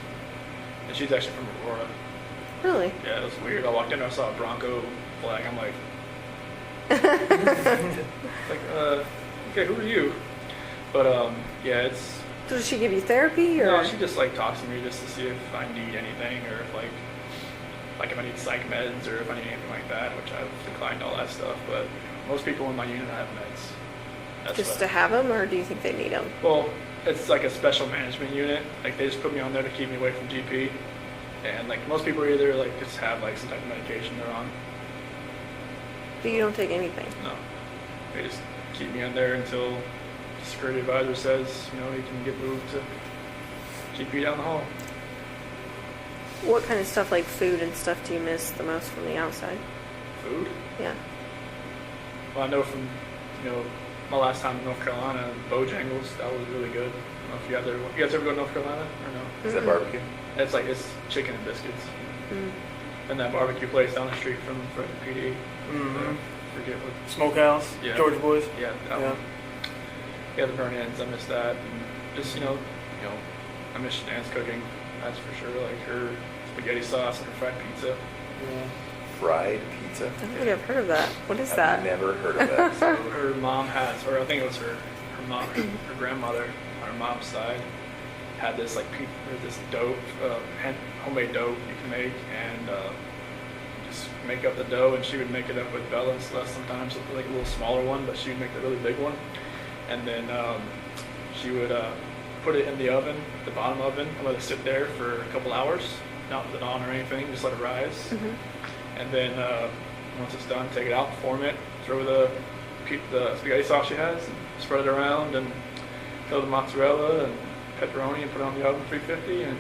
and she's actually from Aurora. Really? Yeah, it was weird. I walked in, I saw a Bronco flag. I'm like, okay, who are you? But yeah, it's. So does she give you therapy or? No, she just like talks to me just to see if I need anything or if like if I need psych meds or if I need anything like that, which I've declined all that stuff. But most people in my unit have meds. That's Just what- to have them, or do you think they need them? Well, it's like a special management unit. Like they just put me on there to keep me away from GP. And like most people either like just have like some type of medication they're on. But you don't take anything. No, they just keep me on there until the security advisor says he can get moved to GP down the hall. What kind of stuff like food and stuff do you miss the most from the outside? Food. Yeah. Well, I know from my last time in North Carolina, Bojangles, that was really good. I don't know if you guys ever go to North Carolina or no? Is that barbecue? It's chicken and biscuits. Mm. And that barbecue place down the street from PD. Mhm. Forget what. Smokehouse. Yeah. George Boys. Yeah, that Yeah. one. Yeah, the burn ends. I miss that. And just I miss Shanann's cooking. That's for sure. Like her spaghetti sauce and her fried pizza. Yeah. Fried pizza? I don't think I've heard of that. What is I've that? never heard of that. So her mom has, or I think it was her mom, her grandmother on her mom's side had this this dough, homemade dough you can make, and just make up the dough, and she would make it up with Bella and stuff sometimes, like a little smaller one, but she would make the really big one, and then she would put it in the oven, the bottom oven, and let it sit there for a couple hours, not put it on or anything, just let it rise. Mhm. And then once it's done, take it out, form it, throw the spaghetti sauce she has, and spread it around, and throw the mozzarella and pepperoni and put it on the oven 350. And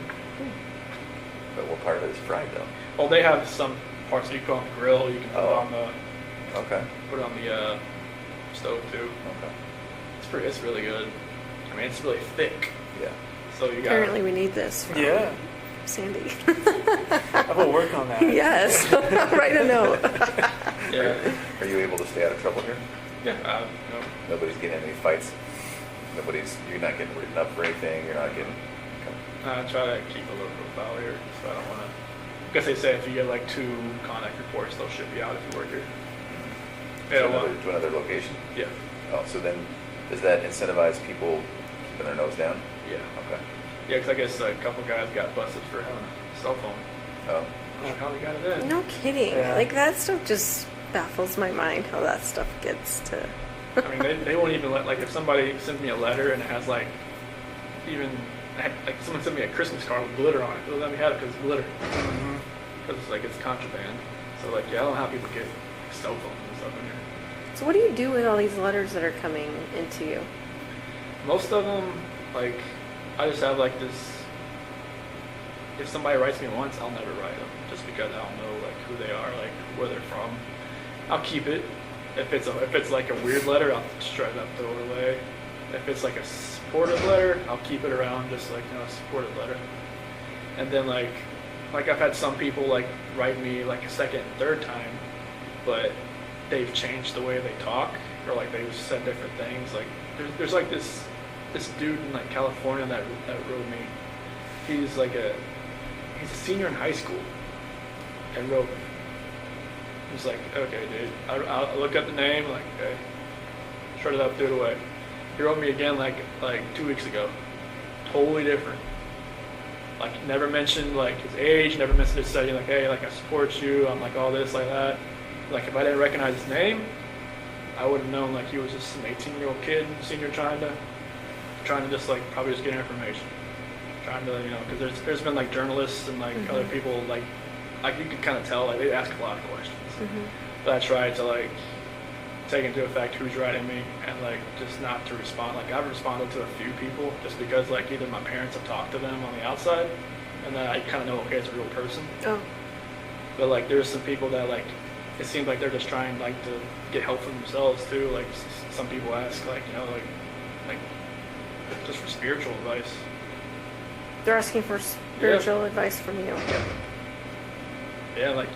But what part of it is fried though? well, they have some parts that you put on the grill. You can put it Oh. on the Okay. stove too. Okay. It's really good. I mean, it's really thick. Yeah. So you got. Apparently we need this from Yeah. Sandy. I will work on that. Yes. Write a note. Yeah. Are you able to stay out of trouble here? Yeah. Nobody's getting in any fights? You're not getting written up for anything? You're not getting... I try to keep a low profile here, so I don't want to. I guess they say if you get like 2 contact reports, they'll ship you out if you work here. To another location? Yeah. Oh, so then does that incentivize people keeping their nose down? Yeah. Okay. Yeah, because I guess a couple guys got busted for having a cell phone. Oh. How they got it in? No kidding. Yeah. Like that stuff just baffles my mind how that stuff gets to. I mean, they won't even let, like, if somebody sends me a letter and it has, like, like, someone sent me a Christmas card with glitter on it. They'll let me have it because it's glitter. Because it's, like, it's contraband. So, like, yeah, I don't know how people get cell phones and stuff in here. So what do you do with all these letters that are coming into you? Most of them, like, I just have, like, this... If somebody writes me once, I'll never write them. Just because I don't know, like, who they are, like, where they're from. I'll keep it. If it's like a weird letter, I'll shred it up, throw it away. If it's like a supportive letter, I'll keep it around, just like, a supportive letter. And then like I've had some people like write me like a second and third time, but they've changed the way they talk, or like they've said different things. Like there's like this dude in like California that wrote me. He's a senior in high school and wrote me. He's like, okay, dude. I look up the name, like, okay, shred it up, threw it away. He wrote me again like 2 weeks ago. Totally different. Like, never mentioned like his age, never mentioned his study. Like, hey, like I support you. I'm like all this, like that. Like, if I didn't recognize his name, I would have known like he was just an 18-year-old kid, senior, trying to just like probably just get information, trying to because there's been like journalists and like other people like you could kind of tell like they ask a lot of questions. But I try to like take into effect who's writing me and like just not to respond. Like I've responded to a few people just because like either my parents have talked to them on the outside and then I kind of know, okay, it's a real person. Oh. But like there's some people that like it seems like they're just trying like to get help for themselves too. Like some people ask like like just for spiritual advice. They're asking for spiritual advice from you. Yeah, like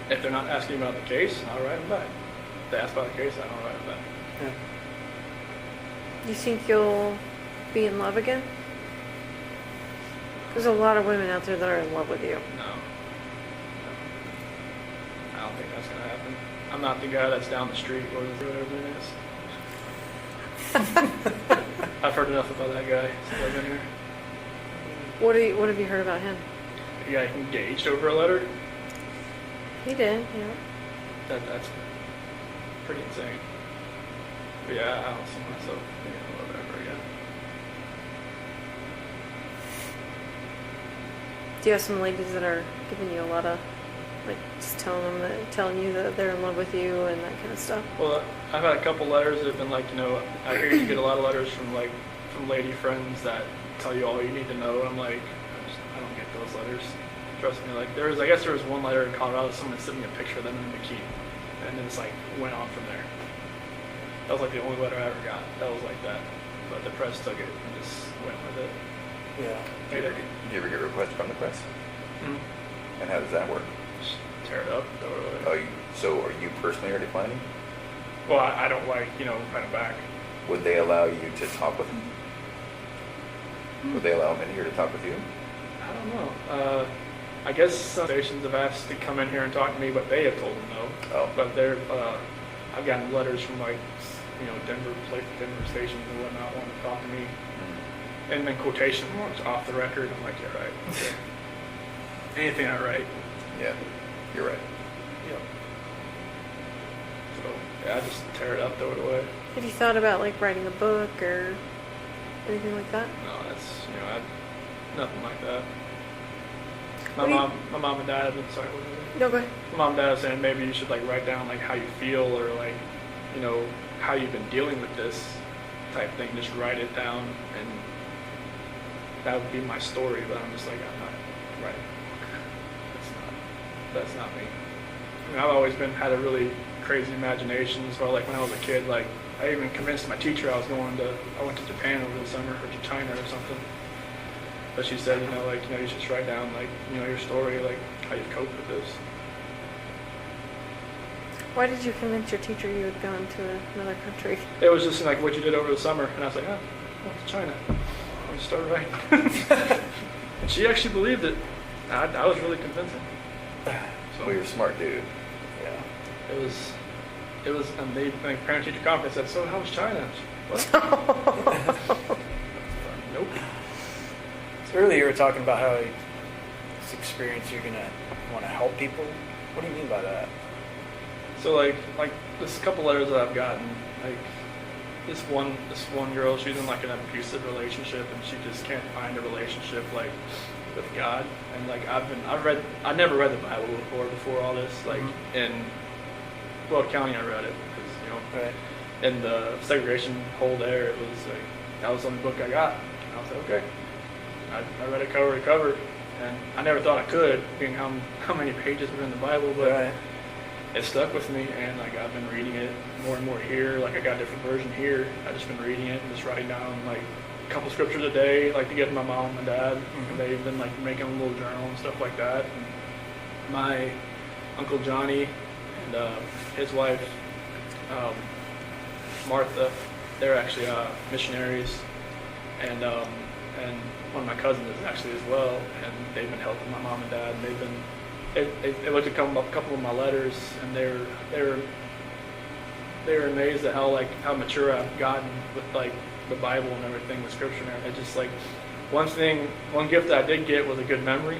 if they're not asking about the case, I'll write them back. If they ask about the case, I don't write them back. Yeah. Do you think you'll be in love again? There's a lot of women out there that are in love with you. No. I don't think that's gonna happen. I'm not the guy that's down the street or whatever it is. I've heard enough about that guy since I've been here. What have you heard about him? He got engaged over a letter. He did, yeah. That's pretty insane. But yeah, I don't see myself being in love ever again. Do you have some ladies that are giving you a lot of, like, just telling you that they're in love with you and that kind of stuff? Well, I've had a couple letters that have been like, I hear you get a lot of letters from lady friends that tell you all you need to know. And I'm like, I don't get those letters. Trust me. Like I guess there was one letter in Colorado. Someone sent me a picture of them in a bikini, and then it's like went on from there. That was like the only letter I ever got. That was like that, but the press took it and just went with it. Yeah. Do you ever get requests from the press? Mm-hmm. And how does that work? Just tear it up. Throw it away. So are you personally are declining? Well, I don't like write it back. Would they allow you to talk with them? Would they allow them in here to talk with you? I don't know. I guess some stations have asked to come in here and talk to me, but they have told them no. Oh. But I've gotten letters from like, Denver stations and whatnot wanting to talk to me. And then quotation marks off the record. I'm like, yeah, right. Okay. Anything I write. Yeah, you're right. Yep. So yeah, I just tear it up, throw it away. Have you thought about like writing a book or anything like that? No, that's nothing like that. What do you- My mom and dad have been sorry. What was it? No, go ahead. My mom and dad are saying maybe you should like write down like how you feel or like how you've been dealing with this type thing. Just write it down and that would be my story. But I'm just like I'm not writing a book. That's not me. I mean, I've always had a really crazy imagination. So like when I was a kid, like I even convinced my teacher I went to Japan over the summer, or to China or something. But she said, you should just write down, your story, how you cope with this. Why did you convince your teacher you had gone to another country? It was just what you did over the summer, and I was like, I went to China. I just started writing. And she actually believed it. I was really convincing. So, Well, you're a smart dude. yeah. It was, and they, parent-teacher conference said, so how was China? What? Nope. So earlier you were talking about how this experience you're going to want to help people. What do you mean by that? So this couple letters that I've gotten, this one girl, she's in an abusive relationship, and she just can't find a relationship with God. And I never read the Bible before all this. In Weld County, I read it because Right. in the segregation hole there, it was that was the only book I got. And I was like, okay. I read it cover to cover, and I never thought I could, being how many pages were in the Bible, but. Right. It stuck with me, and I've been reading it more and more here. I got a different version here. I've just been reading it and just writing down a couple scriptures a day, to give to my mom and dad. And they've been making a little journal and stuff like that. And my Uncle Johnny and his wife Martha, they're actually missionaries, and one of my cousins is actually as well, and they've been helping my mom and dad. And they've been. They looked at a couple of my letters, and they were amazed at how mature I've gotten with the Bible and everything, the Scripture and everything. It just one gift that I did get was a good memory,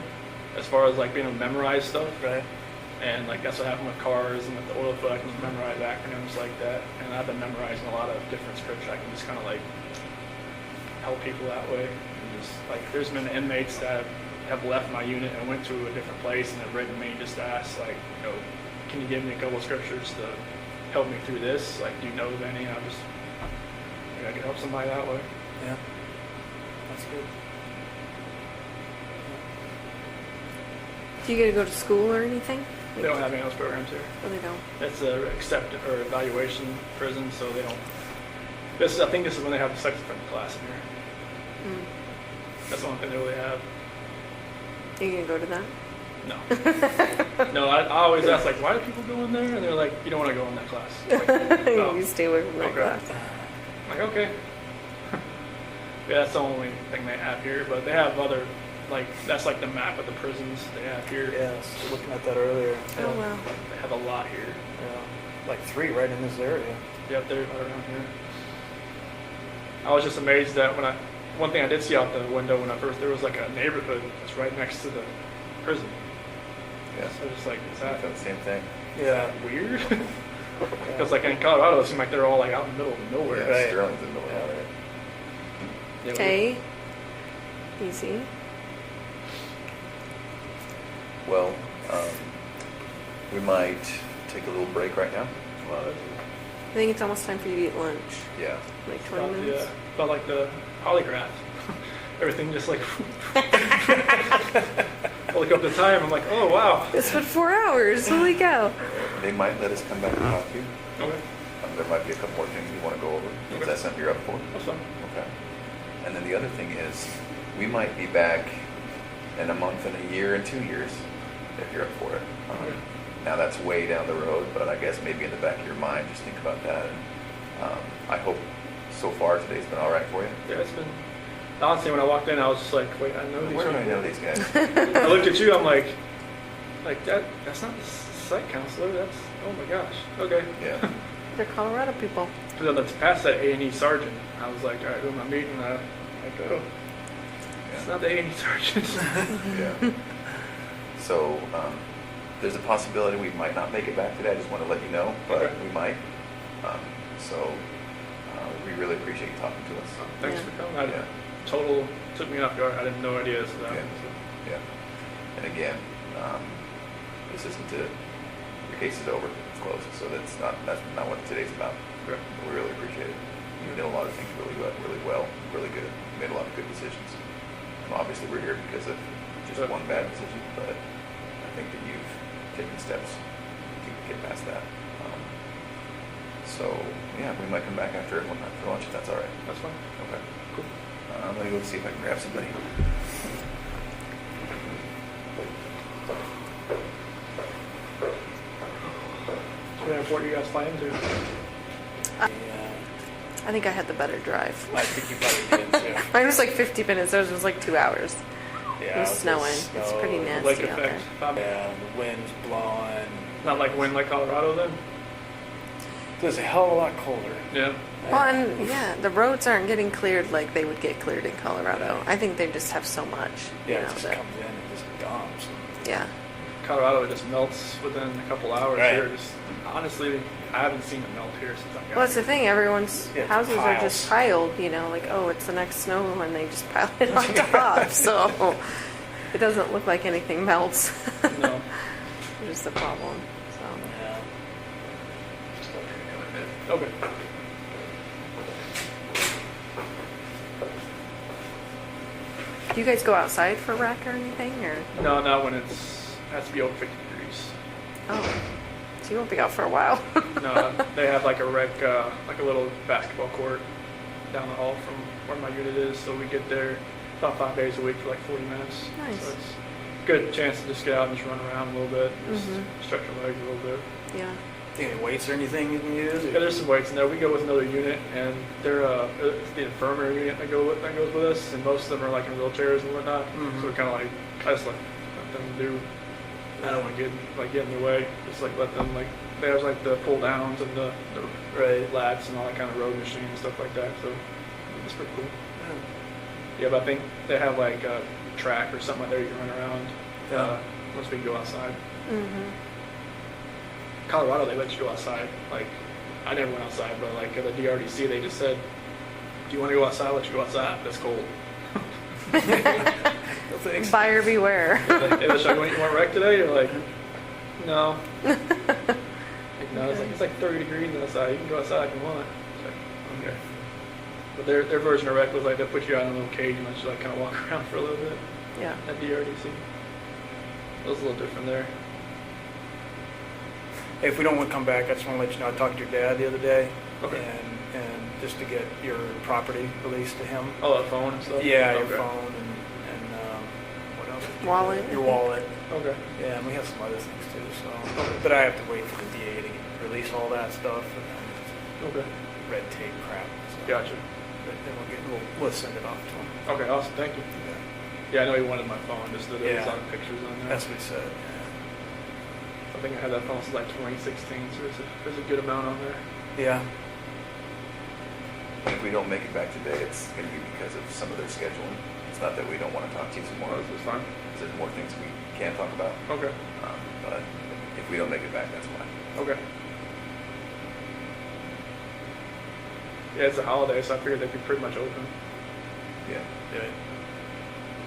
as far as being able to memorize stuff. Right. And that's what happened with cars and with the oil field. I can just memorize acronyms like that, and I've been memorizing a lot of different scripture. I can just kind of help people that way. And just there's been inmates that have left my unit and went to a different place and have written me just to ask, can you give me a couple of scriptures to help me through this? Do you know of any? I can help somebody that way. Yeah. That's good. Do you get to go to school or anything? They don't have any of those programs here. Oh, they don't. It's a evaluation prison, so they don't. I think this is when they have the sex offender class in here. Mm. That's the only thing they really have. Are you going to go to that? No. No, I always ask, why do people go in there? And they're like, you don't want to go in that class. Oh. You stay away from that Okay. class. I'm like, okay. Yeah, that's the only thing they have here. But they have other, that's the map of the prisons they have here. Yeah, I was looking at that earlier. Oh, wow. They have a lot here. Yeah. 3 right in this area. Yep, they're right around here. I was just amazed that one thing I did see out the window when there was a neighborhood that's right next to the prison. Yeah. So just is I that felt the same thing. Yeah, weird. Because in Colorado, it seemed like they're all out in the middle of nowhere. Yeah, Right. Sterling's in the middle of it. Yeah, Okay. Easy. Well, we might take a little break right now. Well, I think it's almost time for you to eat lunch. Yeah. 20 minutes. felt like the polygraph. Everything just I look up the time. I'm like, oh wow. It's been 4 hours. Holy cow. They might let us come back and talk to you. Okay, There might be a couple more things we want to go over. Okay. Is that something you're up for? that's fine. Okay. And then the other thing is, we might be back in a month and a year and 2 years, if you're up for it. Okay. Now that's way down the road, but I guess maybe in the back of your mind, just think about that. And I hope so far today's been all right for you. Yeah, it's been. Honestly, when I walked in, I was just like, wait, I know these Where do I people. know these guys? I looked at you. I'm like that's not the site counselor. That's oh my gosh. Okay. Yeah. They're Colorado people. So then past that A&E sergeant, I was like, all right, who am I meeting? It's not the A&E sergeant. Yeah. So there's a possibility we might not make it back today. I just want to let you know, but Okay. we might. We really appreciate you talking to us. Thanks Yeah. for coming. Yeah. Total took me off guard. I didn't know idea this was happening. Yeah. And again, this isn't it. Your case is over. It's closed. So that's not what today's about. Okay. We really appreciate it. You did a lot of things really well, really good. You made a lot of good decisions. And obviously, we're here because of just Sure. one bad decision, but I think that you've taken steps to get past that. So, yeah, we might come back after lunch if that's all right. That's fine. Okay. Cool. I'm going to go see if I can grab somebody. So what airport you guys flying to? Yeah. I think I had the better drive. I think you probably did too. Mine was like 50 minutes. Theirs was like 2 hours. Yeah, It was snowing. snow, It's pretty Lake nasty out there. effect. Probably. Yeah, the wind's blowing. Not like wind like Colorado then? It's a hell of a lot colder. Yeah. Well, and yeah, the roads aren't getting cleared like they would get cleared in Colorado. I think they just have so much. Yeah, you it know, just that- comes in and just dumps. Yeah. Colorado, it just melts within a couple hours Right. here. Just honestly, I haven't seen it melt here since I've got Well, that's the here. thing. Everyone's Yeah, it's houses are piles. just piled, you know, like, oh, it's the next snow and they just pile it on top. So it doesn't look like anything melts. No. Which is the problem. So. Yeah. Okay. Do you guys go outside for rec or anything? Or No, not when it has to be over 50 degrees. oh, so you won't be out for a while. No, they have like a rec, like a little basketball court down the hall from where my unit is. So we get there about 5 days a week for like 40 minutes. Nice. So it's a good chance to just get out and just run around a little bit, just Mhm. stretch your legs a little bit. Yeah. Any weights or anything you can use? Yeah, there's some weights in there. We go with another unit, and they're it's the infirmary unit that goes with us, and most of them are like in wheelchairs and whatnot. Mhm. So we kind of like I just let them do. I don't want to get in the way. Just like let them like there's like the pull downs and the Right. lats and all that kind of road machine and stuff like that. So it's pretty cool. Yeah, but I think they have like a track or something like that you can run around. Yeah. Once we can go outside. Mhm. Colorado, they let you go outside. Like, I never went outside, but like at the DRDC, they just said, "Do you want to go outside? Let you go outside. That's cold." No thanks. Buyer beware. Like, hey, should I go eat more wreck today? You're like, no. Like, no, it's like 30 degrees outside. You can go outside if you want. It's like, okay. But their version of rec was like they put you out in a little cage and let you like kind of walk around for a little bit Yeah. at DRDC. It was a little different there. Hey, if we don't want to come back, I just want to let you know I talked to your dad the other day. Okay. And just to get your property released to him. Oh, that phone and stuff? Yeah, your Okay. phone and what else? did you Wallet. do? Your wallet. Okay. Yeah, and we have some other things too. So, but I have to wait for the DA to release all that stuff and then Okay. red tape crap. So. Gotcha. But then we'll send it off to him. Okay, awesome. Thank you. Yeah. Yeah, I know he wanted my phone, just that it was Yeah. on pictures on there. That's what he said. I think I had that phone since like 2016, so there's a good amount on there. Yeah. If we don't make it back today, it's going to be because of some of their scheduling. It's not that we don't want to talk to you some more. Well, this is fine. There's more things we can talk about. Okay. But if we don't make it back, that's why. Okay. Yeah, it's a holiday, so I figured they'd be pretty much open. Yeah. Yeah.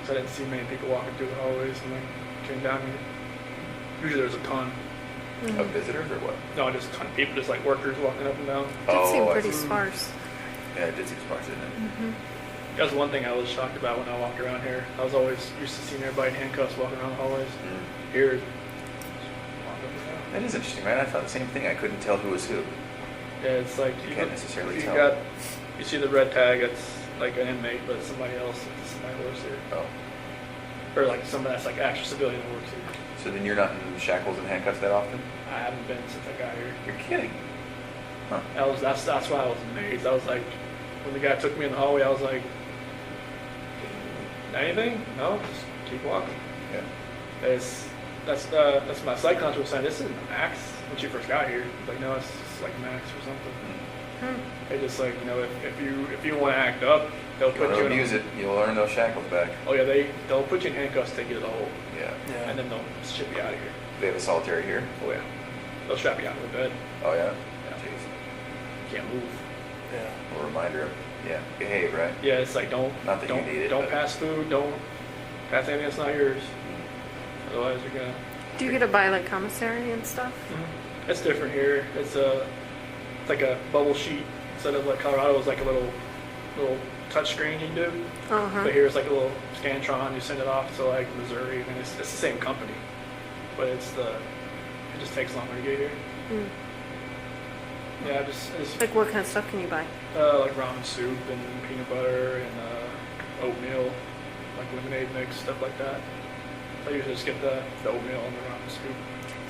So I didn't see many people walking through the hallways when I came down here. Usually there's a ton. Of visitors or what? No, just a ton of people, just like workers walking up and down. Did seem I pretty see. sparse. Yeah, it did seem sparse, didn't it? Mhm. That was one thing I was shocked about when I walked around here. I was always used to seeing everybody in handcuffs walking around the hallways. Mm. Here, just walk up and down. That is interesting, right? I thought the same thing. I couldn't tell who was who. Yeah, it's like You can't necessarily you tell. You see the red tag, it's like an inmate, but it's somebody else. It's somebody who works here, Oh. or like somebody that's like actual civilian that works here. So then you're not in shackles and handcuffs that often? I haven't been since I got here. You're kidding. Huh. That's why I was amazed. I was like, when the guy took me in the hallway, I was like, anything? No, just keep walking. Yeah. That's my psych counselor was saying. This isn't a max when she first got here. He's like, no, it's just like a max or something. They just like, you know, if you want to act up, they'll If you put want you to in. abuse it, you'll earn those shackles back. Oh yeah, they'll put you in handcuffs, take you to the hole, Yeah. Yeah. and then they'll ship you out of here. They have a solitary here? Oh yeah, they'll strap you out to the bed. Oh, yeah? Yeah. Jeez. You can't move. Yeah. A reminder of, yeah, behave, right? Yeah, it's like don't Not that you don't need it, don't but- pass food, don't pass anything that's not yours. Otherwise, you're gonna. Do you get to buy like commissary and stuff? It's different here. It's like a bubble sheet instead of like Colorado is like a little touch screen you can do. Uh-huh. But here it's like a little Scantron. You send it off to like Missouri, and it's the same company, but it just takes longer to get here. Mm. Yeah, just Like what kind of stuff can you buy? like ramen soup and peanut butter and oatmeal, like lemonade mix, stuff like that. I usually just get the oatmeal and the ramen soup.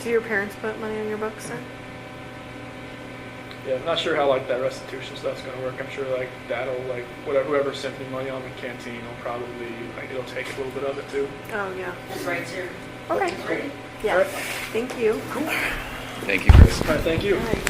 Do your parents put money on your books then? Yeah, I'm not sure how like that restitution stuff's gonna work. I'm sure like that'll like whoever sent me money on the canteen will probably like it'll take a little bit of it too. Oh, yeah. That's right, sir. Okay. That's right. Yeah. All right. Thank you. Thank you, Chris. All right, thank you. All right.